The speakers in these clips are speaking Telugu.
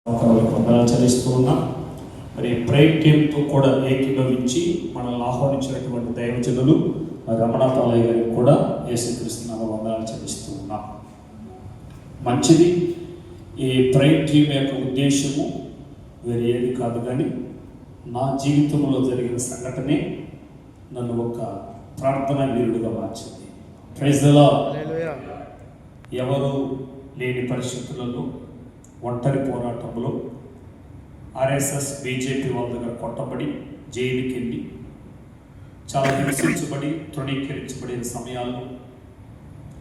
వందనాలు చెల్లిస్తూ ఉన్నాం. మరి ప్రైమ్ టీంతో కూడా ఏకీభవించి మనల్ని ఆహ్వానించినటువంటి దైవజనులు రమణ తాలయ్య గారికి కూడా యేసుక్రీస్తు నామమున వందనాలు చెల్లిస్తూ ఉన్నాం. మంచిది. ఈ ప్రైమ్ టీం యొక్క ఉద్దేశము వేరే ఏది కాదు, కానీ నా జీవితంలో జరిగిన సంఘటనే నన్ను ఒక ప్రార్థనా వీరుడిగా మార్చింది. Praise the Lord. ఎవరు లేని పరిస్థితులలో ఒంటరి పోరాటంలో ఆర్ఎస్ఎస్ బీజేపీ వాళ్ళ దగ్గర కొట్టబడి జైలుకి వెళ్ళి చాలా హింసించబడి తృణీకరించబడిన సమయాల్లో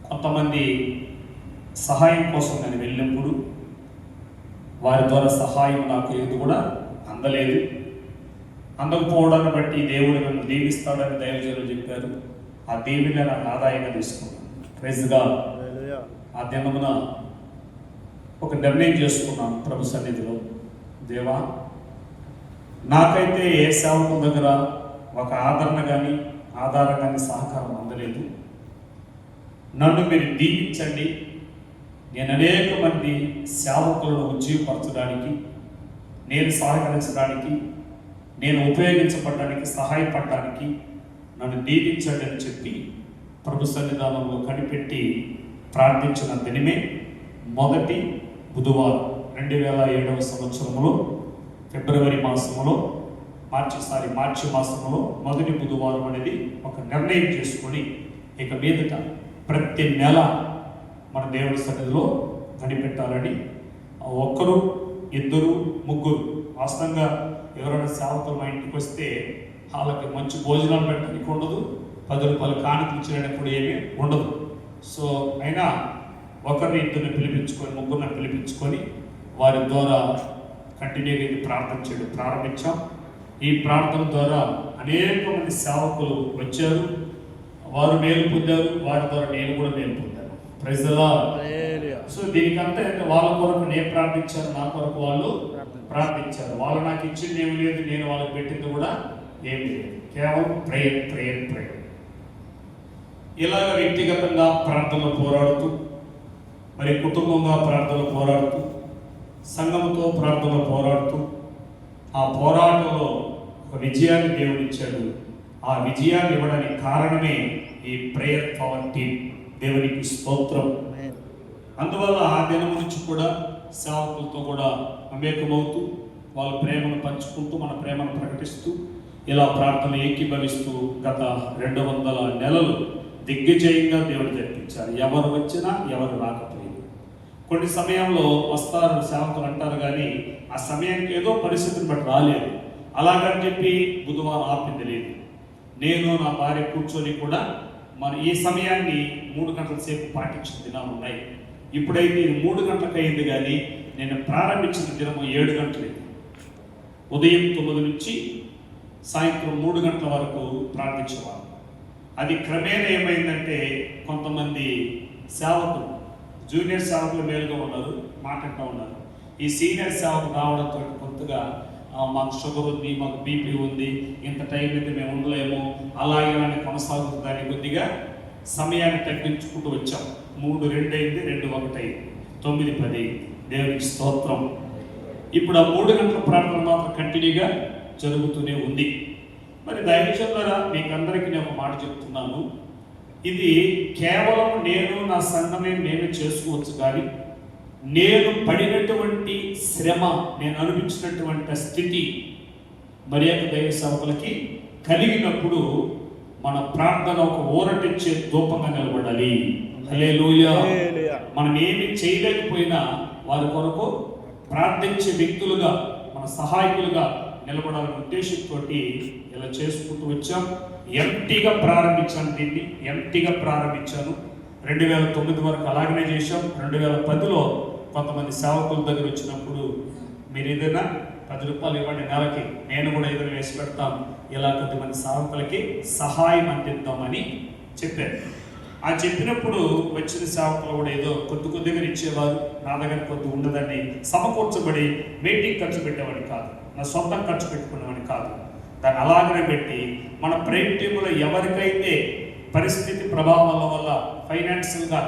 కొంతమంది సహాయం కోసం నేను వెళ్ళినప్పుడు వారి ద్వారా సహాయం నాకు ఏది కూడా అందలేదు. అందకపోవడాన్ని బట్టి దేవుడు నన్ను దీవిస్తాడని దైవజనులు చెప్పారు. ఆ దీవిని నాకు ఆదాయంగా తీసుకున్నాను. Praise God. ఆ దినమున ఒక నిర్ణయం చేసుకున్నాను ప్రభు సన్నిధిలో, దేవా, నాకైతే ఏ సేవకుల దగ్గర ఒక ఆదరణ కానీ ఆధారం కానీ సహకారం అందలేదు. నన్ను మీరు దీవించండి. నేను అనేక మంది సేవకులను ఉజ్జీవపరచడానికి, నేను సహకరించడానికి, నేను ఉపయోగించబడడానికి, సహాయపడడానికి నన్ను దీవించండి అని చెప్పి ప్రభు సన్నిధానంలో కనిపెట్టి ప్రార్థించిన దినమే మొదటి బుధవారం 2007 సంవత్సరంలో ఫిబ్రవరి మాసంలో మార్చి మాసంలో మొదటి బుధవారం అనేది ఒక నిర్ణయం చేసుకొని ఇక మీదట ప్రతి నెల మన దేవుడి సన్నిధిలో కనిపెట్టాలని, ఒక్కరు ఇద్దరు ముగ్గురు వాస్తవంగా ఎవరైనా సేవకులు మా ఇంటికి వస్తే వాళ్ళకి మంచి భోజనాలు పెట్టడానికి ఉండదు, 10 రూపాయలు కానుకలు చేయడానికి కూడా ఏమీ ఉండదు. సో అయినా ఒకరిని ఇద్దరిని పిలిపించుకొని ముగ్గురిని పిలిపించుకొని వారి ద్వారా కంటిన్యూగా ఇది ప్రార్థన చేయడం ప్రారంభించాం. ఈ ప్రార్థన ద్వారా అనేక మంది సేవకులు వచ్చారు, వారు మేలు పొందారు, వారి ద్వారా నేను కూడా మేలు పొందాను. Praise the lord. సో దీనికంతా వాళ్ళ కొరకు నేను ప్రార్థించాను, నా కొరకు వాళ్ళు ప్రార్థించారు. వాళ్ళు నాకు ఇచ్చింది ఏమి లేదు, నేను వాళ్ళకి పెట్టింది కూడా ఏమి లేదు, కేవలం ప్రేయర్ ప్రేయర్ ప్రేయర్. ఇలాగ వ్యక్తిగతంగా ప్రార్థనలు పోరాడుతూ, మరి కుటుంబంగా ప్రార్థనలు పోరాడుతూ, సంఘంతో ప్రార్థనలు పోరాడుతూ, ఆ పోరాటంలో ఒక విజయాన్ని దేవుడు ఇచ్చాడు. ఆ విజయాన్ని ఇవ్వడానికి కారణమే ఈ ప్రేయర్ పవర్ టీం. దేవునికి స్తోత్రం. అందువల్ల ఆ దినం నుంచి కూడా సేవకులతో కూడా మమేకమవుతూ వాళ్ళ ప్రేమను పంచుకుంటూ మన ప్రేమను ప్రకటిస్తూ ఇలా ప్రార్థన ఏకీభవిస్తూ గత 200 నెలలు దిగ్విజయంగా దేవుడు జరిపించారు. ఎవరు వచ్చినా ఎవరు రాకపోయినా కొన్ని సమయంలో వస్తారు సేవకులు అంటారు, కానీ ఆ సమయానికి ఏదో పరిస్థితిని బట్టి రాలేదు. అలాగని చెప్పి బుధవారం ఆపింది లేదు. నేను నా భార్య కూర్చొని కూడా మన ఈ సమయాన్ని 3 గంటల సేపు పాటించిన దినాలు ఉన్నాయి. ఇప్పుడైతే ఇది 3 గంటలకు అయింది, కానీ నేను ప్రారంభించిన దినము 7 గంటలైంది. ఉదయం 9 నుంచి సాయంత్రం 3 గంటల వరకు ప్రార్థించేవారు. అది క్రమేణా ఏమైందంటే కొంతమంది సేవకులు, జూనియర్ సేవకులు మేలుగా ఉన్నారు, మాట్లాడుతూ ఉన్నారు. ఈ సీనియర్ సేవకులు రావడంతో కొత్తగా మాకు షుగర్ ఉంది, మాకు బీపీ ఉంది, ఇంత టైం అయితే మేము ఉండలేము, అలాగే కొనసాగుతుందని కొద్దిగా సమయాన్ని తగ్గించుకుంటూ వచ్చాం. 3, 2 అయింది, 2, 1 అయింది, 9, 10. దేవునికి స్తోత్రం. ఇప్పుడు ఆ 3 గంటల ప్రార్థన మాత్రం కంటిన్యూగా జరుగుతూనే ఉంది. మరి దైవజనులారా, మీకు అందరికీ నేను ఒక మాట చెప్తున్నాను, ఇది కేవలం నేను నా సంఘమే నేను చేసుకోవచ్చు, కానీ నేను పడినటువంటి శ్రమ, నేను అనిపించినటువంటి స్థితి మరి యొక్క దైవ సేవకులకి కలిగినప్పుడు మన ప్రార్థన ఒక ఊరటిచ్చే ధూపంగా నిలబడాలి. హల్లెలూయా. మనం ఏమి చేయలేకపోయినా వారి కొరకు ప్రార్థించే వ్యక్తులుగా, మన సహాయకులుగా నిలబడాలనే ఉద్దేశంతో ఇలా చేసుకుంటూ వచ్చాం. ఎంటీగా ప్రారంభించాను, దీన్ని ఎంటీగా ప్రారంభించాను. 2009 వరకు అలాగనే చేశాం. 2010లో కొంతమంది సేవకుల దగ్గర వచ్చినప్పుడు, మీరు ఏదైనా 10 రూపాయలు ఇవ్వండి నెలకి, నేను కూడా ఏదైనా వేసి పెడతాం, ఇలా కొద్దిమంది సేవకులకి సహాయం అందిద్దామని చెప్పారు. ఆ చెప్పినప్పుడు వచ్చిన సేవకులు కూడా ఏదో కొద్దిగా ఇచ్చేవారు, నా దగ్గర కొద్ది ఉండదని సమకూర్చబడి మీటింగ్ ఖర్చు పెట్టేవాడిని కాదు, నా సొంతం ఖర్చు పెట్టుకునేవాడిని కాదు. దాన్ని అలాగనే పెట్టి మన ప్రైమ్ టీంలో ఎవరికైతే పరిస్థితి ప్రభావాల వల్ల ఫైనాన్షియల్గా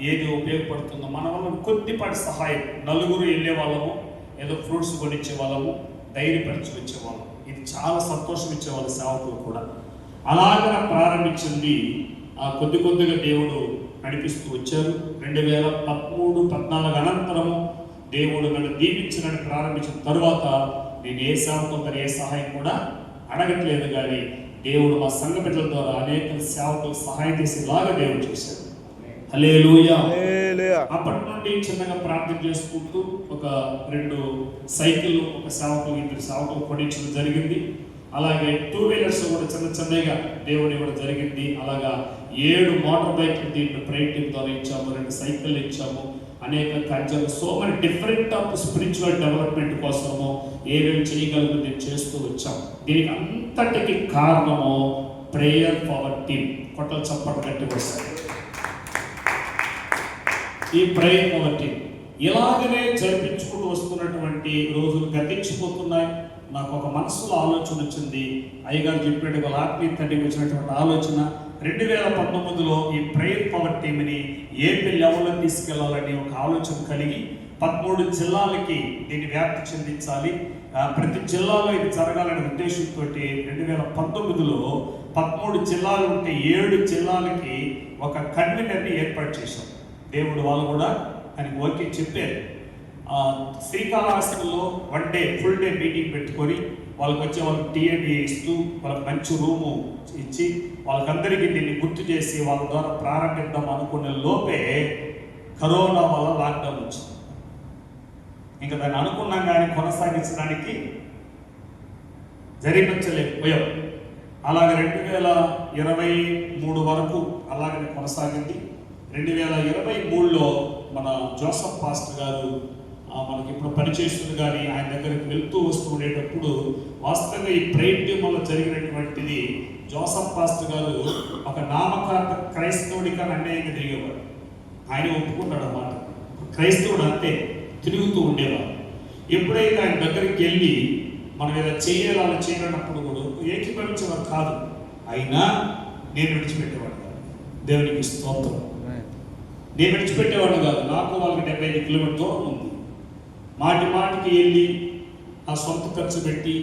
ఏది ఉపయోగపడుతుందో మన వల్ల కొద్దిపాటి సహాయం, 4 వెళ్ళే వాళ్ళము ఏదో ఫ్రూట్స్ కొనిచ్చే వాళ్ళము, ధైర్యపరిచి వచ్చేవాళ్ళం. ఇది చాలా సంతోషం ఇచ్చేవాళ్ళు సేవకులు కూడా. అలాగ ప్రారంభించింది కొద్ది కొద్దిగా దేవుడు నడిపిస్తూ వచ్చారు. 2013-14 అనంతరము దేవుడు నన్ను దీవించడానికి ప్రారంభించిన తరువాత నేను ఏ సేవకులతో ఏ సహాయం కూడా అడగట్లేదు, కానీ దేవుడు మా సంఘ బిడ్డల ద్వారా అనేక సేవకులు సహాయం చేసేలాగా దేవుడు చేశాడు. హల్లెలూయా. అప్పటి నుండి చిన్నగా ప్రార్థన చేసుకుంటూ ఒక 2 సైకిళ్ళు, ఒక సేవకులు, 2 సేవకులు కొనించడం జరిగింది. అలాగే 2 వీలర్స్ కూడా చిన్నగా దేవుడు ఇవ్వడం జరిగింది. అలాగా 7 మోటార్ బైక్లు దీంట్లో ప్రైవేట్ టీమ్ ద్వారా ఇచ్చాము, 2 సైకిళ్ళు ఇచ్చాము, అనేక కార్యాలు, so many different of spiritual development కోసము ఏమేమి చేయగలరు నేను చేస్తూ వచ్చాం. దీనికి అంతటికి కారణము ప్రేయర్ పవర్ టీమ్. కొట్టలు చప్పట్లు కట్టి వస్తాయి. ఈ ప్రేయర్ పవర్ టీమ్ ఇలాగనే జరిపించుకుంటూ వస్తున్నటువంటి రోజులు గతించిపోతున్నాయి. నాకు ఒక మనసులో ఆలోచన వచ్చింది. అయ్యగారు చెప్పాడు, వాళ్ళ ఆత్మీయ తండ్రికి వచ్చినటువంటి ఆలోచన 2019లో ఈ ప్రేయర్ పవర్ టీమ్ని ఏపీ లెవెల్లో తీసుకెళ్లాలని ఒక ఆలోచన కలిగి 13 జిల్లాలకి దీన్ని వ్యాప్తి చెందించాలి, ప్రతి జిల్లాలో ఇది జరగాలనే ఉద్దేశంతో 2019లో 13 జిల్లాలు ఉంటే 7 జిల్లాలకి ఒక కన్వీనర్ని ఏర్పాటు చేశాం. దేవుడు వాళ్ళు కూడా ఆయనకి ఓకే చెప్పారు. శ్రీకాళహస్తిలో 1 డే ఫుల్ డే మీటింగ్ పెట్టుకొని వాళ్ళకి వచ్చే వాళ్ళకి టీఏడి ఇస్తూ వాళ్ళకి మంచి రూము ఇచ్చి వాళ్ళకందరికీ దీన్ని గుర్తు చేసి వాళ్ళ ద్వారా ప్రారంభిద్దాం అనుకునే లోపే కరోనా వల్ల లాక్డౌన్ వచ్చింది. ఇంకా దాన్ని అనుకున్నాం కానీ కొనసాగించడానికి జరిపించలేకపోయాం. అలాగే 2023 వరకు అలాగనే కొనసాగింది. 2023లో మన జోసఫ్ పాస్టర్ గారు మనకి ఇప్పుడు పనిచేస్తుంది, కానీ ఆయన దగ్గరికి వెళ్తూ వస్తూ ఉండేటప్పుడు వాస్తవంగా ఈ ప్రేయర్ టీమ్ వల్ల జరిగినటువంటిది, జోసఫ్ పాస్టర్ గారు ఒక నామకార్థ క్రైస్తవుడిగా అన్యాయంగా తిరిగేవాడు. ఆయన ఒప్పుకున్నాడు అన్నమాట. క్రైస్తవుడు అంతే తిరుగుతూ ఉండేవాడు. ఎప్పుడైతే ఆయన దగ్గరికి వెళ్ళి మనం ఏదో చేయాలని చేయనప్పుడు కూడా ఏకీభవించేవారు కాదు. అయినా నేను విడిచిపెట్టేవాడు కాదు. దేవునికి స్తోత్రం. నేను విడిచిపెట్టేవాడు కాదు. నాకు వాళ్ళకి 75 కిలోమీటర్ దూరం ఉంది. మాటికి వెళ్ళి ఆ సొంత ఖర్చు పెట్టి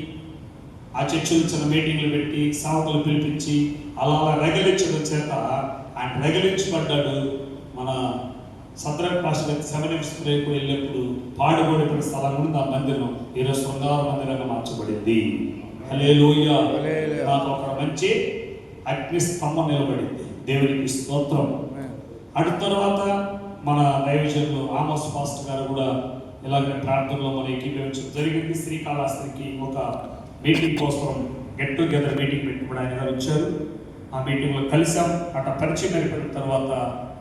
ఆ చర్చలు చిన్న మీటింగ్లు పెట్టి సేవకులు పిలిపించి అలా రగిలించడం చేత ఆయన రగిలించబడ్డాడు. మన సద్రక్ పాస్టర్ 7 రేపు వెళ్ళినప్పుడు పాడుబడిన స్థలం నుండి ఆ మందిరం ఈరోజు శృంగార మందిరంగా మార్చబడింది. హల్లెలూయా. నాకు ఒక మంచి అగ్ని స్తంభం నిలబడింది. దేవునికి స్తోత్రం. అటు తర్వాత మన దైవజనులు ఆమోస్ పాస్టర్ గారు కూడా ఇలాగే ప్రార్థనలో మన ఏకీభవించడం జరిగింది. శ్రీకాళహస్తికి ఒక మీటింగ్ కోసం గెట్ టుగెదర్ మీటింగ్ పెట్టుకుని ఆయన గారు వచ్చారు. ఆ మీటింగ్లో కలిసాం. అట్లా పరిచయం అయిపోయిన తర్వాత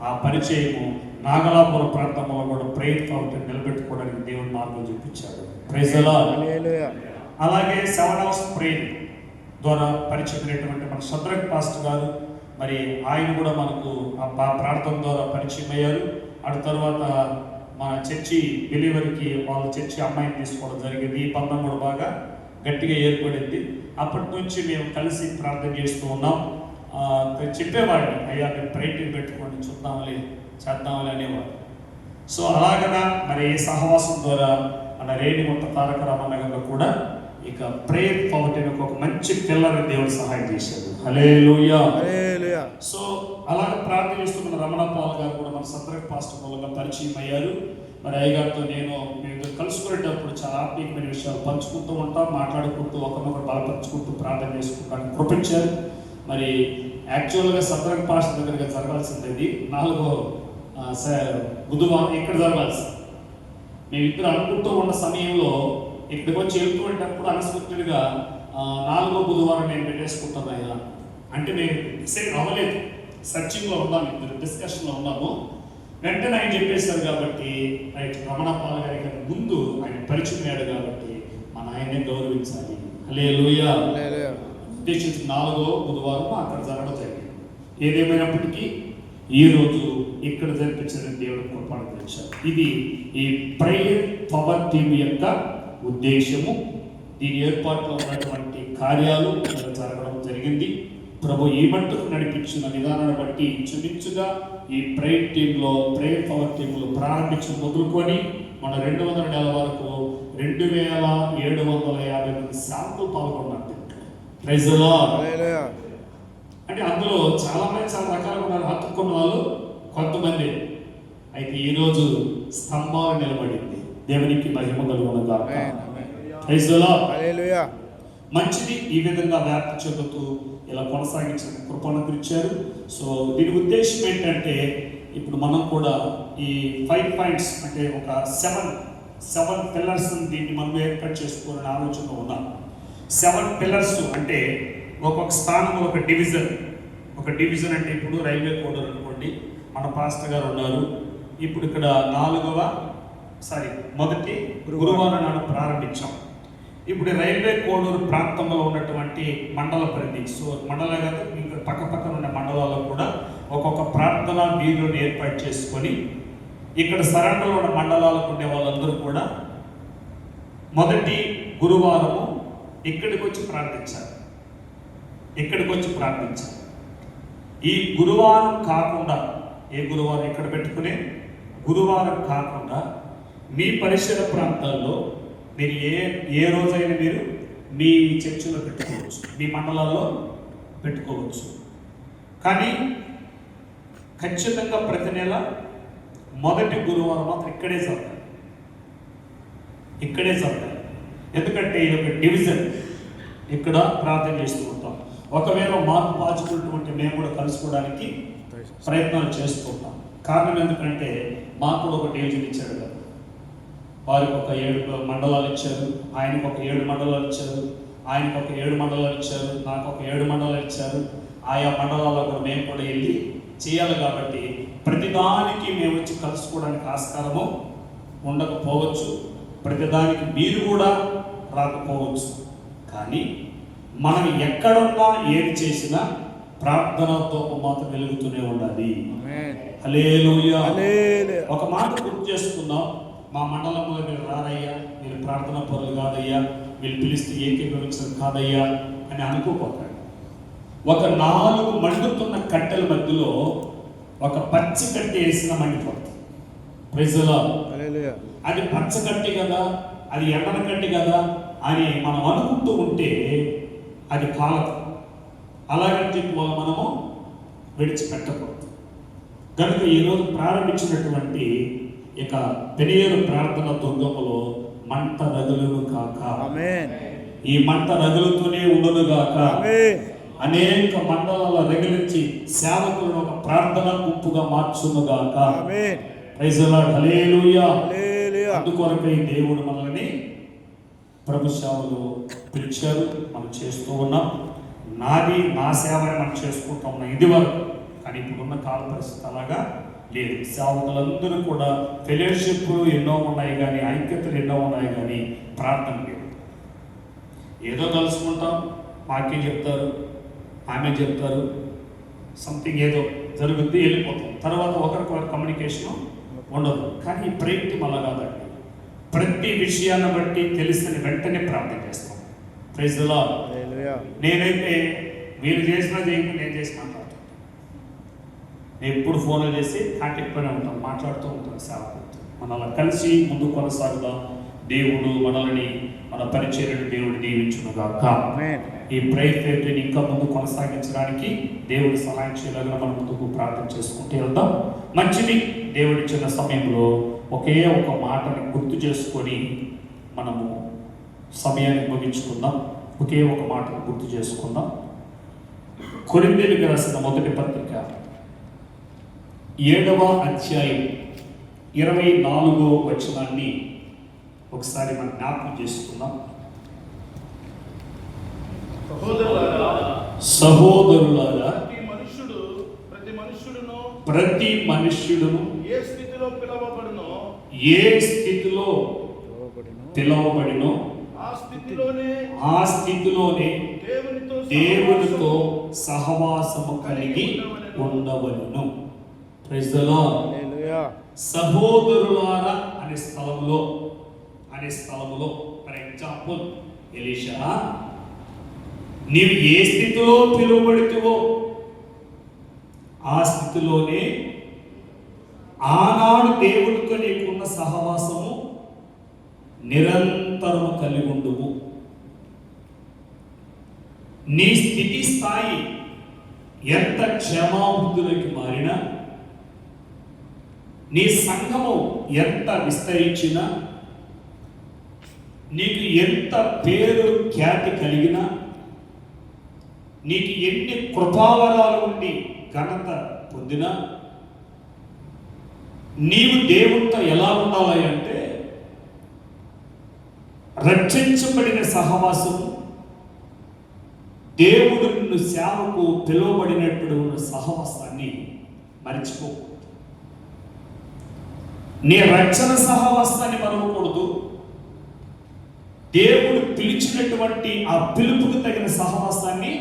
ఆ పరిచయము నాగలాపురం ప్రాంతంలో కూడా ప్రేయర్ పవర్ నిలబెట్టుకోవడానికి దేవుడు మార్గం చూపించాడు. Praise the Lord. అలాగే 7 hours ప్రేయర్ ద్వారా పరిచయమైనటువంటి మన సద్రక్ పాస్టర్ గారు, మరి ఆయన కూడా మనకు ఆ ప్రార్థన ద్వారా పరిచయం అయ్యారు. అటు తర్వాత మన చర్చి డెలివరీకి వాళ్ళ చర్చి అమ్మాయిని తీసుకోవడం జరిగింది. ఈ బంధం కూడా బాగా గట్టిగా ఏర్పడింది. అప్పటి నుంచి మేము కలిసి ప్రార్థన చేస్తూ ఉన్నాం. చెప్పేవాడిని, అయ్యా మేము ప్రేయర్ పెట్టుకొని చూద్దాంలే చేద్దాంలే అనేవాడు. సో అలాగనా మరి ఈ సహవాసం ద్వారా మన రేణిగుంట తారక రామనగర్లో కూడా ఇక ప్రేయర్ పవర్ ఒక మంచి పిల్లర్ని దేవుడు సహాయం చేశాడు. హల్లెలూయా. సో అలాగే ప్రార్థన చేస్తున్న రమణ పాల్ గారు కూడా మన సద్రక్ పాస్టర్ మూలంగా పరిచయం అయ్యారు. మరి అయ్యగారితో మేము కలుసుకునేటప్పుడు చాలా ఆత్మీయమైన విషయాలు పంచుకుంటూ ఉంటాం, మాట్లాడుకుంటూ ఒకరినొకరు బలపరుచుకుంటూ ప్రార్థన చేసుకుంటానికి కృపించారు. మరి యాక్చువల్గా సద్రక్ పాస్టర్ దగ్గరగా జరగాల్సింది 4వ బుధవారం ఇక్కడ జరగాల్సింది. మేమిద్దరు అనుకుంటూ ఉన్న సమయంలో ఇక్కడికి వచ్చి వెళ్తున్నప్పుడు అన్ఎక్స్పెక్టెడ్గా 4వ బుధవారం నేను పెట్టేసుకుంటాను అయ్యా అంటే మేము డిసైడ్ అవ్వలేదు. సర్చింగ్లో ఉన్నాము, ఇద్దరు డిస్కషన్లో ఉన్నాము. వెంటనే ఆయన చెప్పేశారు కాబట్టి రైట్ రమణ పాల్ గారి ముందు ఆయన పరిచయం అయ్యాడు కాబట్టి మన ఆయన్ని గౌరవించాలి. హల్లెలూయా. ఉద్దేశించిన 4వ బుధవారం అక్కడ జరగడం జరిగింది. ఏదేమైనప్పటికీ ఈరోజు ఇక్కడ జరిపించిన దేవుడు కృపను తెచ్చారు. ఇది ఈ ప్రేయర్ పవర్ టీమ్ యొక్క ఉద్దేశము. దీని ఏర్పాట్లో ఉన్నటువంటి కార్యాలు జరగడం జరిగింది. ప్రభు ఈ మట్టుకు నడిపించిన విధానాన్ని బట్టి ఇంచుమించుగా ఈ ప్రేయర్ టీంలో ప్రేయర్ పవర్ టీంలో ప్రారంభించి మొదలుకొని మన 200 నెలల వరకు 2750 మంది సేవకులు పాల్గొన్నారు. Praise the Lord. అంటే అందులో చాలా మంది చాలా రకాలుగా ఉన్నారు. హత్తుకున్న వాళ్ళు కొంతమంది. అయితే ఈరోజు స్తంభాలు నిలబడింది. దేవునికి మహిమ కలుగును గాక. Praise the Lord. హల్లెలూయా. మంచిది. ఈ విధంగా వ్యాప్తి చెందుతూ ఇలా కొనసాగించిన కృపను గురించారు. సో దీని ఉద్దేశం ఏంటంటే ఇప్పుడు మనం కూడా ఈ 5 పాయింట్స్ అంటే ఒక 7 పిల్లర్స్ దీన్ని మనం ఏర్పాటు చేసుకోవాలని ఆలోచన ఉన్నాం. 7 పిల్లర్స్ అంటే ఒక్కొక్క స్థానంలో ఒక డివిజన్ అంటే ఇప్పుడు రైల్వే కోడూరు అనుకోండి, మన పాస్టర్ గారు ఉన్నారు. ఇప్పుడు ఇక్కడ మొదటి గురువారం నాడు ప్రారంభించాం. ఇప్పుడు రైల్వే కోడూరు ప్రాంతంలో ఉన్నటువంటి మండల పరిధి, సో మండల కాదు ఇంకా పక్కన ఉన్న మండలాల్లో కూడా ఒక్కొక్క ప్రార్థన వీరుని ఏర్పాటు చేసుకొని ఇక్కడ సరౌండ్లో ఉన్న మండలాలకు ఉండే వాళ్ళందరూ కూడా మొదటి గురువారము ఇక్కడికి వచ్చి ప్రార్థించారు. ఈ గురువారం కాకుండా ఏ గురువారం ఇక్కడ పెట్టుకునే గురువారం కాకుండా మీ పరిసర ప్రాంతాల్లో మీరు ఏ రోజైనా మీరు మీ చర్చిలో పెట్టుకోవచ్చు, మీ మండలాల్లో పెట్టుకోవచ్చు. కానీ ఖచ్చితంగా ప్రతి నెల మొదటి గురువారం మాత్రం ఇక్కడే జరగాలి. ఎందుకంటే ఇది ఒక డివిజన్. ఇక్కడ ప్రార్థన చేస్తూ ఉంటాం. ఒకవేళ మాకు పాచుకున్నటువంటి మేము కూడా కలుసుకోవడానికి ప్రయత్నాలు చేస్తుంటాం. కారణం ఎందుకంటే మాకు కూడా ఒక డివిజన్ ఇచ్చాడు కదా. వారికి ఒక 7 మండలాలు ఇచ్చారు, ఆయనకు ఒక 7 మండలాలు ఇచ్చారు, ఆయనకు ఒక 7 మండలాలు ఇచ్చారు, నాకు ఒక 7 మండలాలు ఇచ్చారు. ఆయా మండలాల్లో కూడా మేము కూడా వెళ్ళి చేయాలి. కాబట్టి ప్రతిదానికి మేము వచ్చి కలుసుకోవడానికి ఆస్కారము ఉండకపోవచ్చు, ప్రతిదానికి మీరు కూడా రాకపోవచ్చు. కానీ మనం ఎక్కడున్నా ఏది చేసినా ప్రార్థనతో మాత్రం వెలుగుతూనే ఉండాలి. హల్లెలూయా. ఒక మాట గుర్తు చేసుకుందాం. మా మండలంలో మీరు రారయ్యా, మీరు ప్రార్థనా పరులు కాదయ్యా, మీరు పిలిస్తే ఏకీభవించడం కాదయ్యా అని అనుకోపోతాడు. ఒక 4 మండుతున్న కట్టెల మధ్యలో ఒక పచ్చి కట్టి వేసిన మండిపోతుంది. Praise the Lord. హల్లెలూయా. అది పచ్చకట్టి కదా, అది ఎండన కట్టి కదా అని మనం అనుకుంటూ ఉంటే అది కాలదు. అలాగని చెప్పి మనము విడిచిపెట్టకూడదు. కనుక ఈరోజు ప్రారంభించినటువంటి ఇక పెనియేరు ప్రార్థన దుర్గములో మంట రగులును కాక. ఈ మంట రగులుతూనే ఉండును గాక. అనేక మండలాల రగిలించి సేవకులను ఒక ప్రార్థన గుంపుగా మార్చును గాక. Praise the Lord. హల్లెలూయా. అందుకొరకై దేవుడు మనల్ని ప్రభు సేవలు పిలిచారు. మనం చేస్తూ ఉన్నాం. నా సేవని మనం చేసుకుంటూ ఉన్నాం ఇది వరకు. కానీ ఇప్పుడున్న కాల పరిస్థితి అలాగా లేదు. సేవకులందరూ కూడా ఫెలోషిప్లు ఎన్నో ఉన్నాయి కానీ, ఐక్యతలు ఎన్నో ఉన్నాయి కానీ ప్రార్థన లేదు. ఏదో కలుసుకుంటాం, వాక్యం చెప్తారు, ఆమె చెప్తారు, సంథింగ్ ఏదో జరుగుద్ది, వెళ్ళిపోతాం. తర్వాత ఒకరికొకరు కమ్యూనికేషన్ ఉండదు. కానీ ఈ ప్రయత్నం అలా కాదండి. ప్రతి విషయాన్ని బట్టి తెలిసిన వెంటనే ప్రార్థన చేస్తాం. Praise the Lord. నేనైతే మీరు చేసినా చేయకుండా నేను చేసి మాట్లాడుతాను. నేను ఎప్పుడు ఫోన్లు చేసి కాంటాక్ట్లోనే ఉంటాను, మాట్లాడుతూ ఉంటాను సేవకులతో. మనం అలా కలిసి ముందు కొనసాగుదాం. దేవుడు మనల్ని, మన పరిచర్యను దేవుడు దీవించును గాక. ఈ ప్రయత్నాన్ని ఇంకా ముందు కొనసాగించడానికి దేవుడు సహాయం చేయాలని మనం ముందుకు ప్రార్థన చేసుకుంటూ వెళ్దాం. మంచిది. దేవుడిచ్చిన సమయంలో ఒకే ఒక మాటని గుర్తు చేసుకొని మనము సమయాన్ని ముగించుకుందాం. ఒకే ఒక మాటను గుర్తు చేసుకుందాం. కొరింథీయులకు రాసిన మొదటి పత్రిక 7వ అధ్యాయం 24వ వచనాన్ని ఒకసారి మనం జ్ఞాపకం చేసుకుందాం. సహోదరులారా, ప్రతి మనుష్యుడును ఏ స్థితిలో పిలవబడినో ఆ స్థితిలోనే దేవునితో సహవాసము కలిగి ఉండవలెను. Praise the Lord. సహోదరులారా అనే స్థలంలో ఫర్ ఎగ్జాంపుల్ ఎలీషా, నీవు ఏ స్థితిలో పిలువబడితివో ఆ స్థితిలోనే ఆనాడు దేవుడితో నీకున్న సహవాసము నిరంతరము కలిగి ఉండుము. నీ స్థితి స్థాయి ఎంత క్షేమాభివృద్ధిలోకి మారినా, నీ సంఘము ఎంత విస్తరించినా, నీకు ఎంత పేరు ఖ్యాతి కలిగినా, నీకు ఎన్ని కృపావరాలు ఉండి ఘనత పొందినా, నీవు దేవునితో ఎలా ఉండాలి అంటే రక్షించబడిన సహవాసము, దేవుడు నిన్ను సేవకు పిలువబడినప్పుడు ఉన్న సహవాసాన్ని మరిచిపోకూడదు. నీ రక్షణ సహవాసాన్ని మరవకూడదు. దేవుడు పిలిచినటువంటి ఆ పిలుపుకు తగిన సహవాసాన్ని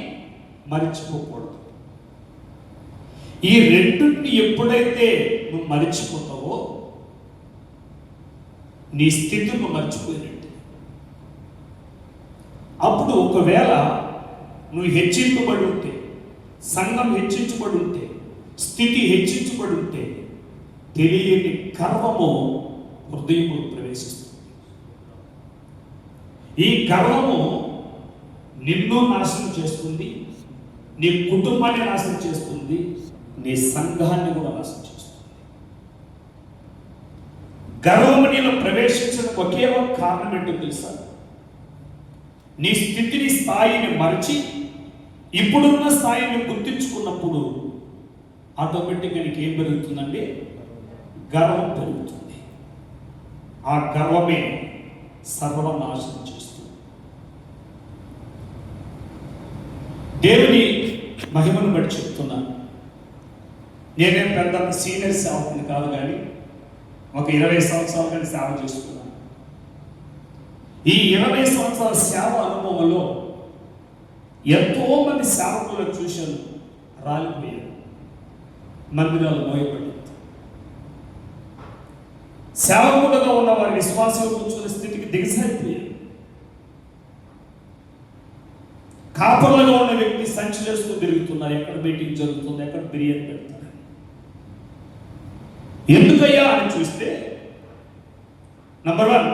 మరిచిపోకూడదు. ఈ రెండుని ఎప్పుడైతే నువ్వు మరిచిపోతావో నీ స్థితిని మర్చిపోయినట్టు. అప్పుడు ఒకవేళ నువ్వు హెచ్చింపబడి ఉంటే, సంఘం హెచ్చించబడి ఉంటే, స్థితి హెచ్చించబడి ఉంటే, తెలియని గర్వము హృదయంలో ప్రవేశిస్తుంది. ఈ గర్వము నిన్ను నాశనం చేస్తుంది, నీ కుటుంబాన్ని నాశనం చేస్తుంది, నీ సంఘాన్ని కూడా నాశనం చేస్తుంది. గర్వము నీలో ప్రవేశించిన ఒకే ఒక కారణం ఏంటో తెలుసా? నీ స్థితిని, స్థాయిని మరచి ఇప్పుడున్న స్థాయిని గుర్తించుకున్నప్పుడు ఆటోమేటిక్గా నీకు ఏం పెరుగుతుందండి? గర్వం పెరుగుతుంది. ఆ గర్వమే సర్వనాశనం చేస్తుంది. దేవుని మహిమను బట్టి చెప్తున్నాను. నేనేం పెద్ద సీనియర్ సేవకుని కాదు, కానీ ఒక 20 సంవత్సరాలు కానీ సేవ చేస్తున్నాను. ఈ 20 సంవత్సరాల సేవ అనుభవంలో ఎంతో మంది సేవకులను చూశాను. రాలిపోయారు, మందిరాలు మోయబడి, సేవకుడుగా ఉన్న వారి విశ్వాసంలో కూర్చున్న స్థితికి దిగసారిపోయారు. కాపర్లుగా ఉన్న వ్యక్తి సంచి చేసుకుని తిరుగుతున్నారు. ఎక్కడ మీటింగ్ జరుగుతుంది, ఎక్కడ బిర్యానీ పెడతారు. ఎందుకయ్యా అని చూస్తే, నంబర్ 1,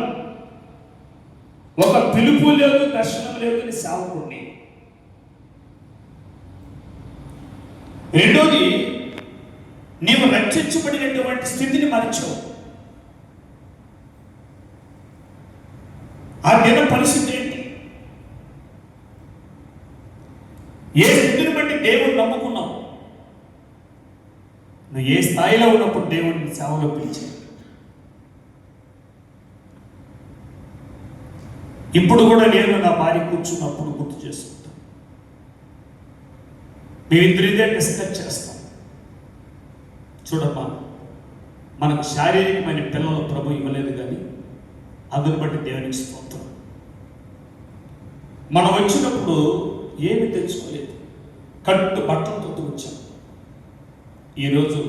ఒక పిలుపు లేదు, దర్శనం లేదు అని సేవకుడిని. రెండోది, నీవు రక్షించబడినటువంటి స్థితిని మరచావు. ఆ దిన పరిస్థితి ఏంటి? ఏ స్థితిని బట్టి దేవుడు నమ్ముకున్నావు? నువ్వు ఏ స్థాయిలో ఉన్నప్పుడు దేవుడిని సేవలో పిలిచావు? ఇప్పుడు కూడా నేను నా భార్య కూర్చున్నప్పుడు గుర్తు చేసుకుంటాను. మేమిద్దరిదే డిస్కస్ చేస్తాం. చూడమ్మా, మనకు శారీరకమైన పిల్లల ప్రభు ఇవ్వలేదు, కానీ అందుని బట్టి దేవునికి స్తోత్రం. మనం వచ్చినప్పుడు ఏమి తెచ్చుకోలేదు, కట్టు బట్టలతో వచ్చాం. ఈరోజు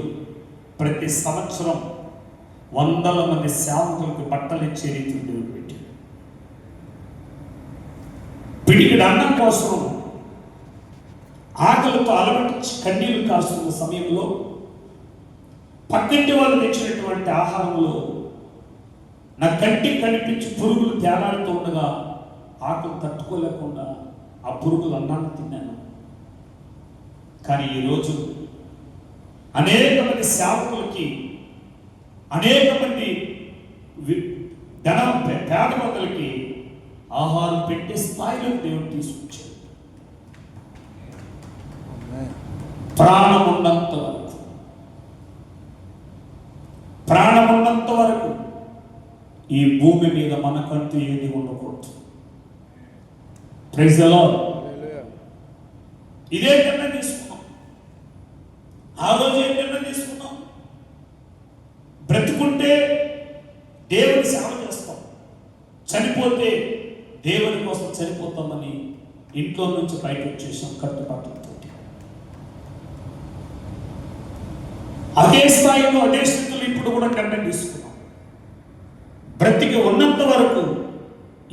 ప్రతి సంవత్సరం వందల మంది సేవకులకు బట్టలు ఇచ్చే రీతిలో దేవుడు పెట్టాడు. పిడికిడి అన్నం కోసం ఆకలితో అలమటి కన్నీళ్లు కాస్తున్న సమయంలో పక్కింటి వాళ్ళు తెచ్చినటువంటి ఆహారంలో నా కంటికి కనిపించి పురుగులు తేలాడుతూ ఉండగా ఆకలి తట్టుకోలేకుండా ఆ పురుగులు అన్నాన్ని తిన్నాను. కానీ ఈరోజు అనేక మంది సేవకులకి, అనేక మంది పేదమందులకి ఆహారం పెట్టే స్థాయిలో దేవుడు తీసుకొచ్చాడు. ప్రాణమున్నంత వరకు ఈ భూమి మీద మనకంటూ ఏది ఉండకూడదు. Praise the Lord. ఇదే నిర్ణయం తీసుకున్నాం. ఆ రోజు ఏం నిర్ణయం తీసుకున్నాం? బ్రతుకుంటే దేవుని సేవ చేస్తాం, చనిపోతే దేవుని కోసం చనిపోతామని ఇంట్లో నుంచి బయటకు వచ్చేసాం కట్టుబాట్లతో. అదే స్థాయిలో, అదే స్థితిలో ఇప్పుడు కూడా నిర్ణయం తీసుకున్నాం. బ్రతికి ఉన్నంత వరకు